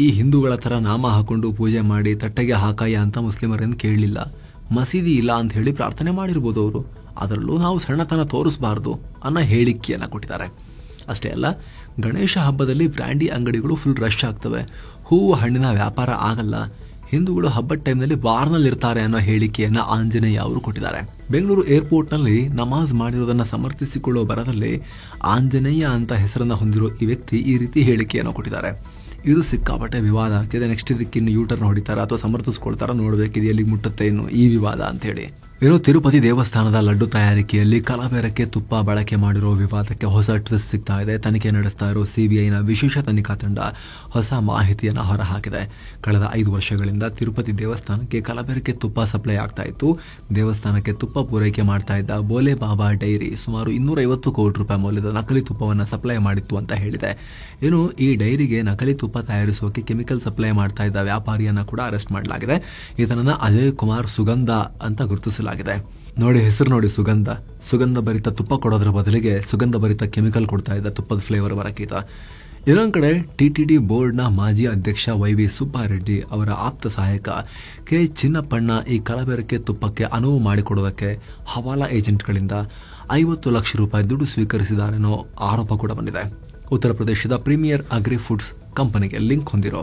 ಈ ಹಿಂದೂಗಳ ತರ ನಾಮ ಹಾಕೊಂಡು ಪೂಜೆ ಮಾಡಿ ತಟ್ಟೆಗೆ ಹಾಕಾಯ ಅಂತ ಮುಸ್ಲಿಮರನ್ನು ಕೇಳಲಿಲ್ಲ. ಮಸೀದಿ ಇಲ್ಲ ಅಂತ ಹೇಳಿ ಪ್ರಾರ್ಥನೆ ಮಾಡಿರ್ಬೋದು ಅವರು, ಅದರಲ್ಲೂ ನಾವು ಸಣ್ಣತನ ತೋರಿಸಬಾರದು ಅನ್ನೋ ಹೇಳಿಕೆಯನ್ನ ಕೊಟ್ಟಿದ್ದಾರೆ. ಅಷ್ಟೇ ಅಲ್ಲ, ಗಣೇಶ ಹಬ್ಬದಲ್ಲಿ ಬ್ರ್ಯಾಂಡಿ ಅಂಗಡಿಗಳು ಫುಲ್ ರಶ್ ಆಗ್ತವೆ, ಹೂವು ಹಣ್ಣಿನ ವ್ಯಾಪಾರ ಆಗಲ್ಲ, ಹಿಂದೂಗಳು ಹಬ್ಬದ ಟೈಮ್ನಲ್ಲಿ ಬಾರ್ನಲ್ಲಿ ಇರ್ತಾರೆ ಅನ್ನೋ ಹೇಳಿಕೆಯನ್ನ ಆಂಜನೇಯ ಅವರು ಕೊಟ್ಟಿದ್ದಾರೆ. ಬೆಂಗಳೂರು ಏರ್ಪೋರ್ಟ್ ನಲ್ಲಿ ನಮಾಜ್ ಮಾಡಿರೋದನ್ನ ಸಮರ್ಥಿಸಿಕೊಳ್ಳುವ ಬರದಲ್ಲಿ ಆಂಜನೇಯ ಅಂತ ಹೆಸರನ್ನ ಹೊಂದಿರೋ ಈ ವ್ಯಕ್ತಿ ಈ ರೀತಿ ಹೇಳಿಕೆಯನ್ನು ಕೊಟ್ಟಿದ್ದಾರೆ. ಇದು ಸಿಕ್ಕಾಪಟ್ಟೆ ವಿವಾದ ಆಗ್ತಿದೆ. ನೆಕ್ಸ್ಟ್ ಇದಕ್ಕಿನ್ನು ಯೂಟರ್ನ್ ಹೊಡಿತಾರ ಅಥವಾ ಸಮರ್ಥಿಸ್ಕೊಳ್ತಾರ, ನೋಡ್ಬೇಕಿದೆ ಎಲ್ಲಿಗೆ ಮುಟ್ಟುತ್ತೆ ಇನ್ನು ಈ ವಿವಾದ ಅಂತ ಹೇಳಿ. ಇನ್ನು ತಿರುಪತಿ ದೇವಸ್ಥಾನದ ಲಡ್ಡು ತಯಾರಿಕೆಯಲ್ಲಿ ಕಲಬೆರಕೆ ತುಪ್ಪ ಬಳಕೆ ಮಾಡಿರೋ ವಿವಾದಕ್ಕೆ ಹೊಸ ಟ್ವಿಸ್ಟ್ ಸಿಗ್ತಾ ಇದೆ. ತನಿಖೆ ನಡೆಸ್ತಾ ಇರೋ ಸಿಬಿಐನ ವಿಶೇಷ ತನಿಖಾ ತಂಡ ಹೊಸ ಮಾಹಿತಿಯನ್ನು ಹೊರಹಾಕಿದೆ. ಕಳೆದ 5 ವರ್ಷಗಳಿಂದ ತಿರುಪತಿ ದೇವಸ್ಥಾನಕ್ಕೆ ಕಲಬೆರಕೆ ತುಪ್ಪ ಸಪ್ಲೈ ಆಗ್ತಾ ಇತ್ತು. ದೇವಸ್ಥಾನಕ್ಕೆ ತುಪ್ಪ ಪೂರೈಕೆ ಮಾಡ್ತಾ ಇದ್ದ ಬೋಲೆ ಬಾಬಾ ಡೈರಿ ಸುಮಾರು 250 ಕೋಟಿ ರೂಪಾಯಿ ಮೌಲ್ಯದ ನಕಲಿ ತುಪ್ಪವನ್ನು ಸಪ್ಲೈ ಮಾಡಿತ್ತು ಅಂತ ಹೇಳಿದೆ. ಇನ್ನು ಈ ಡೈರಿಗೆ ನಕಲಿ ತುಪ್ಪ ತಯಾರಿಸೋಕೆ ಕೆಮಿಕಲ್ ಸಪ್ಲೈ ಮಾಡ್ತಾ ಇದ್ದ ವ್ಯಾಪಾರಿಯನ್ನ ಕೂಡ ಅರೆಸ್ಟ್ ಮಾಡಲಾಗಿದೆ. ಈತನನ್ನ ಅಜಯ್ ಕುಮಾರ್ ಸುಗಂಧ ಅಂತ ಗುರುತಿಸಲಾಗಿದೆ. ನೋಡಿ, ಹೆಸರು ನೋಡಿ, ಸುಗಂಧ ಭರಿತ ತುಪ್ಪ ಕೊಡೋದ್ರ ಬದಲಿಗೆ ಸುಗಂಧ ಭರಿತ ಕೆಮಿಕಲ್ ಕೊಡ್ತಾ ಇದ್ದ, ತುಪ್ಪದ ಫ್ಲೇವರ್ ಬರಕೀತ. ಇನ್ನೊಂದು ಕಡೆ TTD ಬೋರ್ಡ್ನ ಮಾಜಿ ಅಧ್ಯಕ್ಷ YV ಸುಬ್ಬಾರೆಡ್ಡಿ ಅವರ ಆಪ್ತ ಸಹಾಯಕ ಕೆ ಚಿನ್ನಪ್ಪಣ್ಣ ಈ ಕಲಬೆರಕೆ ತುಪ್ಪಕ್ಕೆ ಅನುವು ಮಾಡಿಕೊಡೋದಕ್ಕೆ ಹವಾಲಾ ಏಜೆಂಟ್ಗಳಿಂದ 50 ಲಕ್ಷ ರೂಪಾಯಿ ದುಡ್ಡು ಸ್ವೀಕರಿಸಿದಾರೆನ್ನೋ ಆರೋಪ ಕೂಡ ಬಂದಿದೆ. ಉತ್ತರ ಪ್ರದೇಶದ ಪ್ರೀಮಿಯರ್ ಅಗ್ರಿ ಫುಡ್ಸ್ ಕಂಪನಿಗೆ ಲಿಂಕ್ ಹೊಂದಿರೋ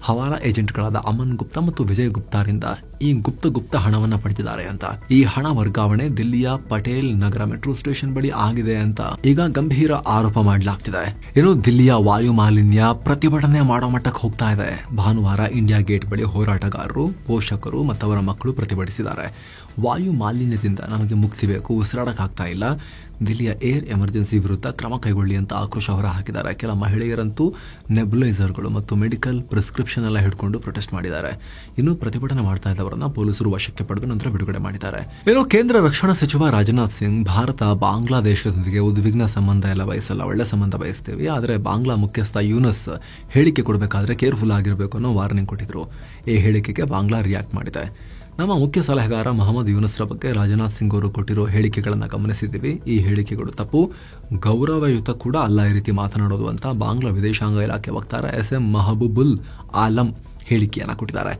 ಹವಾಲಾ ಏಜೆಂಟ್ಗಳಾದ ಅಮನ್ ಗುಪ್ತಾ ಮತ್ತು ವಿಜಯ್ ಗುಪ್ತಾರಿಂದ ಈ ಗುಪ್ತ ಹಣವನ್ನ ಪಡೆದಿದ್ದಾರೆ ಅಂತ. ಈ ಹಣ ವರ್ಗಾವಣೆ ದಿಲ್ಲಿಯ ಪಟೇಲ್ ನಗರ ಮೆಟ್ರೋ ಸ್ಟೇಷನ್ ಬಳಿ ಆಗಿದೆ ಅಂತ ಈಗ ಗಂಭೀರ ಆರೋಪ ಮಾಡಲಾಗ್ತಿದೆ. ಇನ್ನು ದಿಲ್ಲಿಯ ವಾಯು ಮಾಲಿನ್ಯ ಪ್ರತಿಭಟನೆ ಮಾಡೋ ಮಟ್ಟಕ್ಕೆ ಹೋಗ್ತಾ ಇದೆ. ಭಾನುವಾರ ಇಂಡಿಯಾ ಗೇಟ್ ಬಳಿ ಹೋರಾಟಗಾರರು, ಪೋಷಕರು ಮತ್ತು ಅವರ ಮಕ್ಕಳು ಪ್ರತಿಭಟಿಸಿದ್ದಾರೆ. ವಾಯು ಮಾಲಿನ್ಯದಿಂದ ನಮಗೆ ಮುಕ್ತಿ ಬೇಕು, ಉಸಿರಾಡಕ್ಕಾಗ್ತಾ ಇಲ್ಲ, ದಿಲ್ಲಿಯ ಏರ್ ಎಮರ್ಜೆನ್ಸಿ ವಿರುದ್ಧ ಕ್ರಮ ಕೈಗೊಳ್ಳಿ ಅಂತ ಆಕ್ರೋಶ ಹೊರಹಾಕಿದ್ದಾರೆ. ಕೆಲ ಮಹಿಳೆಯರಂತೂ ನೆಬ್ಯುಲೈಸರ್ಗಳು ಮತ್ತು ಮೆಡಿಕಲ್ ಪ್ರಿಸ್ಕ್ರಿಪ್ಷನ್ ಎಲ್ಲ ಹಿಡ್ಕೊಂಡು ಪ್ರೊಟೆಸ್ಟ್ ಮಾಡಿದ್ದಾರೆ. ಇನ್ನು ಪ್ರತಿಭಟನೆ ಮಾಡ್ತಾ ಇದ್ದವರನ್ನ ಪೊಲೀಸರು ವಶಕ್ಕೆ ಪಡೆದು ನಂತರ ಬಿಡುಗಡೆ ಮಾಡಿದ್ದಾರೆ. ಇನ್ನು ಕೇಂದ್ರ ರಕ್ಷಣಾ ಸಚಿವ ರಾಜನಾಥ್ ಸಿಂಗ್, ಭಾರತ ಬಾಂಗ್ಲಾದೇಶದೊಂದಿಗೆ ಉದ್ವಿಗ್ನ ಸಂಬಂಧ ಎಲ್ಲ ಬಯಸಲ್ಲ, ಒಳ್ಳೆ ಸಂಬಂಧ ಬಯಸ್ತೇವೆ, ಆದರೆ ಬಾಂಗ್ಲಾ ಮುಖ್ಯಸ್ಥ ಯೂನಸ್ ಹೇಳಿಕೆ ಕೊಡಬೇಕಾದ್ರೆ ಕೇರ್ಫುಲ್ ಆಗಿರಬೇಕು ಅನ್ನೋ ವಾರ್ನಿಂಗ್ ಕೊಟ್ಟಿದ್ರು. ಈ ಹೇಳಿಕೆಗೆ ಬಾಂಗ್ಲಾ ರಿಯಾಕ್ಟ್ ಮಾಡಿದೆ. ನಮ್ಮ ಮುಖ್ಯ ಸಲಹೆಗಾರ ಮೊಹಮ್ಮದ್ ಯೂನಸ್ರ ಬಗ್ಗೆ ರಾಜನಾಥ್ ಸಿಂಗ್ ಅವರು ಕೊಟ್ಟಿರೋ ಹೇಳಿಕೆಗಳನ್ನು ಗಮನಿಸಿದ್ದೀವಿ. ಈ ಹೇಳಿಕೆಗಳು ತಪ್ಪು, ಗೌರವಯುತ ಕೂಡ ಅಲ್ಲ ಈ ರೀತಿ ಮಾತನಾಡೋದು ಅಂತ ಬಾಂಗ್ಲಾ ವಿದೇಶಾಂಗ ಇಲಾಖೆ ವಕ್ತಾರ SM ಮಹಬೂಬುಲ್ ಆಲಂ ಹೇಳಿಕೆಯನ್ನು ಕೊಟ್ಟಿದ್ದಾರೆ.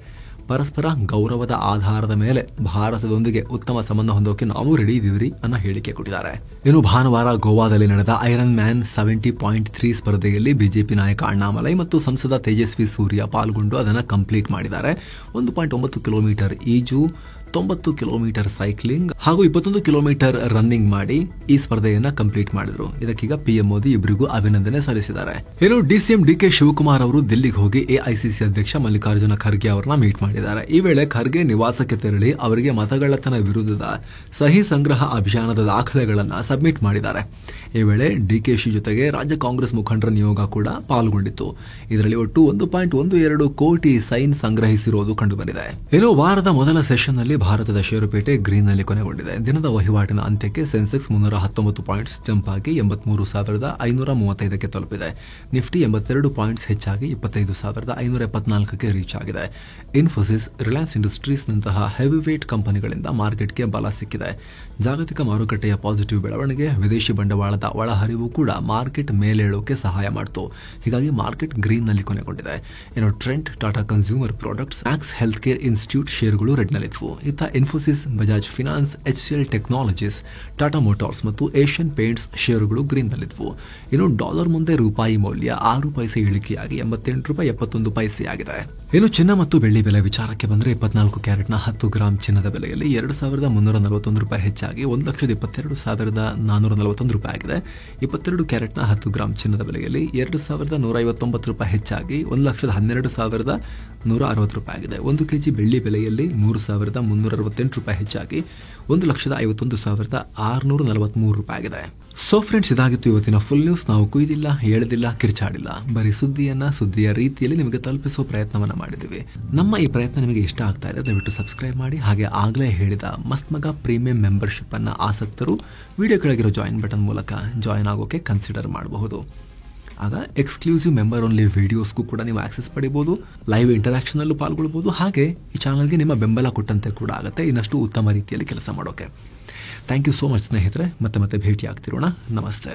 ಪರಸ್ಪರ ಗೌರವದ ಆಧಾರದ ಮೇಲೆ ಭಾರತದೊಂದಿಗೆ ಉತ್ತಮ ಸಂಬಂಧ ಹೊಂದೋಕೆ ನಾವು ರೆಡಿ ಇದ್ದೀವಿ ಅನ್ನೋ ಹೇಳಿಕೆ ಕೊಟ್ಟಿದ್ದಾರೆ. ಇನ್ನು ಭಾನುವಾರ ಗೋವಾದಲ್ಲಿ ನಡೆದ ಐರನ್ ಮ್ಯಾನ್ 70.3 ಸ್ಪರ್ಧೆಯಲ್ಲಿ ಬಿಜೆಪಿ ನಾಯಕ ಅಣ್ಣಾಮಲೈ ಮತ್ತು ಸಂಸದ ತೇಜಸ್ವಿ ಸೂರ್ಯ ಪಾಲ್ಗೊಂಡು ಅದನ್ನು ಕಂಪ್ಲೀಟ್ ಮಾಡಿದ್ದಾರೆ. 1.9 ಕಿಲೋಮೀಟರ್ ಈಜು, 90 ಕಿಲೋಮೀಟರ್ ಸೈಕ್ಲಿಂಗ್ ಹಾಗೂ 21 ಕಿಲೋಮೀಟರ್ ರನ್ನಿಂಗ್ ಮಾಡಿ ಈ ಸ್ಪರ್ಧೆಯನ್ನ ಕಂಪ್ಲೀಟ್ ಮಾಡಿದ್ರು. ಇದಕ್ಕೀಗ PM ಮೋದಿ ಇಬ್ಬರಿಗೂ ಅಭಿನಂದನೆ ಸಲ್ಲಿಸಿದ್ದಾರೆ. ಇನ್ನು DCM DK ಶಿವಕುಮಾರ್ ಅವರು ದಿಲ್ಲಿಗೆ ಹೋಗಿ AICC ಅಧ್ಯಕ್ಷ ಮಲ್ಲಿಕಾರ್ಜುನ ಖರ್ಗೆ ಅವರನ್ನ ಮೀಟ್ ಮಾಡಿದ್ದಾರೆ. ಈ ವೇಳೆ ಖರ್ಗೆ ನಿವಾಸಕ್ಕೆ ತೆರಳಿ ಅವರಿಗೆ ಮತಗಳ್ಳತನ ವಿರುದ್ಧದ ಸಹಿ ಸಂಗ್ರಹ ಅಭಿಯಾನದ ದಾಖಲೆಗಳನ್ನ ಸಬ್ಮಿಟ್ ಮಾಡಿದ್ದಾರೆ. ಈ ವೇಳೆ DKಶಿ ಜೊತೆಗೆ ರಾಜ್ಯ ಕಾಂಗ್ರೆಸ್ ಮುಖಂಡರ ನಿಯೋಗ ಕೂಡ ಪಾಲ್ಗೊಂಡಿತ್ತು. ಇದರಲ್ಲಿ ಒಟ್ಟು 1.12 ಕೋಟಿ ಸೈನ್ ಸಂಗ್ರಹಿಸಿರುವುದು ಕಂಡುಬಂದಿದೆ. ಇನ್ನು ವಾರದ ಮೊದಲ ಸೆಷನ್ ನಲ್ಲಿ ಭಾರತದ ಷೇರುಪೇಟೆ ಗ್ರೀನ್ನಲ್ಲಿ ಕೊನೆಗೊಂಡಿದೆ. ದಿನದ ವಹಿವಾಟಿನ ಅಂತ್ಯಕ್ಕೆ ಸೆನ್ಸೆಕ್ಸ್ 319 ಪಾಯಿಂಟ್ಸ್ ಜಂಪ್ ಆಗಿ 83,535ಕ್ಕೆ ತಲುಪಿದೆ. ನಿಫ್ಟಿ 82 ಪಾಯಿಂಟ್ಸ್ ಹೆಚ್ಚಾಗಿ 25,574ಕ್ಕೆ ರೀಚ್ ಆಗಿದೆ. ಇನ್ಫೋಸಿಸ್, ರಿಲಯನ್ಸ್ ಇಂಡಸ್ಟ್ರೀಸ್ನಂತಹ ಹೆವಿವೇಟ್ ಕಂಪನಿಗಳಿಂದ ಮಾರ್ಕೆಟ್ಗೆ ಬಲ ಸಿಕ್ಕಿದೆ. ಜಾಗತಿಕ ಮಾರುಕಟ್ಟೆಯ ಪಾಸಿಟಿವ್ ಬೆಳವಣಿಗೆ, ವಿದೇಶಿ ಬಂಡವಾಳದ ಒಳಹರಿವು ಕೂಡ ಮಾರ್ಕೆಟ್ ಮೇಲೇಳೋಕೆ ಸಹಾಯ ಮಾಡಿತು. ಹೀಗಾಗಿ ಮಾರ್ಕೆಟ್ ಗ್ರೀನ್ನಲ್ಲಿ ಕೊನೆಗೊಂಡಿದೆ. Trent, Tata consumer products, Max health care institute ಷೇರುಗಳು ರೆಡ್ನಲ್ಲಿದ್ವು. ಇತ್ತ Infosys, Bajaj finance, HCL technologies, Tata motors ಮತ್ತು ಏಷ್ಯನ್ ಪೇಂಟ್ಸ್ ಷೇರುಗಳು ಗ್ರೀನ್ನಲ್ಲಿದ್ವು. ಇನ್ನು ಡಾಲರ್ ಮುಂದೆ ರೂಪಾಯಿ ಮೌಲ್ಯ 6 ಪೈಸೆ ಇಳಿಕೆಯಾಗಿ 88 ರೂಪಾಯಿ 71 ಪೈಸೆ ಆಗಿದೆ. ಇನ್ನು ಚಿನ್ನ ಮತ್ತು ಬೆಳ್ಳಿ ಬೆಲೆ ವಿಚಾರಕ್ಕೆ ಬಂದರೆ 24 ಕ್ಯಾರೆಟ್ನ 10 ಗ್ರಾಂ ಚಿನ್ನದ ಬೆಲೆಯಲ್ಲಿ 2,341 ರೂಪಾಯಿ ಹೆಚ್ಚಾಗಿ 1,22,441 ರೂಪಾಯಿ ಆಗಿದೆ. 22 ಕ್ಯಾರೆಟ್ನ 10 ಗ್ರಾಂ ಚಿನ್ನದ ಬೆಲೆಯಲ್ಲಿ 2,159 ರೂಪಾಯಿ ಹೆಚ್ಚಾಗಿ 1,12,160 ರೂಪಾಯಿ ಆಗಿದೆ. 1 ಕೆಜಿ ಬೆಳ್ಳಿ ಬೆಲೆಯಲ್ಲಿ 3,368 ರೂಪಾಯಿ ಹೆಚ್ಚಾಗಿ 1,51,643 ರೂಪಾಯಿ ಆಗಿದೆ. ಸೊ ಫ್ರೆಂಡ್ಸ್, ಇದಾಗಿತ್ತು ಇವತ್ತಿನ ಫುಲ್ ನ್ಯೂಸ್. ನಾವು ಕುಯ್ದಿಲ್ಲ, ಎಳೆದಿಲ್ಲ, ಕಿರ್ಚಾಡಿಲ್ಲ, ಬರೀ ಸುದ್ದಿಯ ರೀತಿಯಲ್ಲಿ ನಿಮಗೆ ತಲುಪಿಸುವ ಪ್ರಯತ್ನವನ್ನ ಮಾಡಿದ್ದೀವಿ. ನಮ್ಮ ಈ ಪ್ರಯತ್ನ ನಿಮಗೆ ಇಷ್ಟ ಆಗ್ತಾ ಇದೆ, ದಯವಿಟ್ಟು ಸಬ್ಸ್ಕ್ರೈಬ್ ಮಾಡಿ. ಹಾಗೆ ಆಗಲೇ ಹೇಳಿದ ಮಸ್ತ್ ಮಗ ಪ್ರೀಮಿಯಂ ಮೆಂಬರ್ಶಿಪ್ ಅನ್ನ ಆಸಕ್ತರು ವಿಡಿಯೋ ಕೆಳಗಿರೋ ಜಾಯಿನ್ ಬಟನ್ ಮೂಲಕ ಜಾಯಿನ್ ಆಗೋಕೆ ಕನ್ಸಿಡರ್ ಮಾಡಬಹುದು. ಆಗ ಎಕ್ಸ್ಕ್ಲೂಸಿವ್ ಮೆಂಬರ್ ಓನ್ಲಿ ವಿಡಿಯೋಸ್ಗೂ ಕೂಡ ನೀವು ಆಕ್ಸೆಸ್ ಪಡಿಬಹುದು, ಲೈವ್ ಇಂಟರಾಕ್ಷನ್ ಅಲ್ಲೂ ಪಾಲ್ಗೊಳ್ಬಹುದು. ಹಾಗೆ ಈ ಚಾನಲ್ಗೆ ನಿಮ್ಮ ಬೆಂಬಲ ಕೊಟ್ಟಂತೆ ಕೂಡ ಆಗುತ್ತೆ ಇನ್ನಷ್ಟು ಉತ್ತಮ ರೀತಿಯಲ್ಲಿ ಕೆಲಸ ಮಾಡೋಕೆ. ಥ್ಯಾಂಕ್ ಯು ಸೋ ಮಚ್ ಸ್ನೇಹಿತರೆ. ಮತ್ತೆ ಭೇಟಿ ಆಗ್ತಿರೋಣ. ನಮಸ್ತೆ.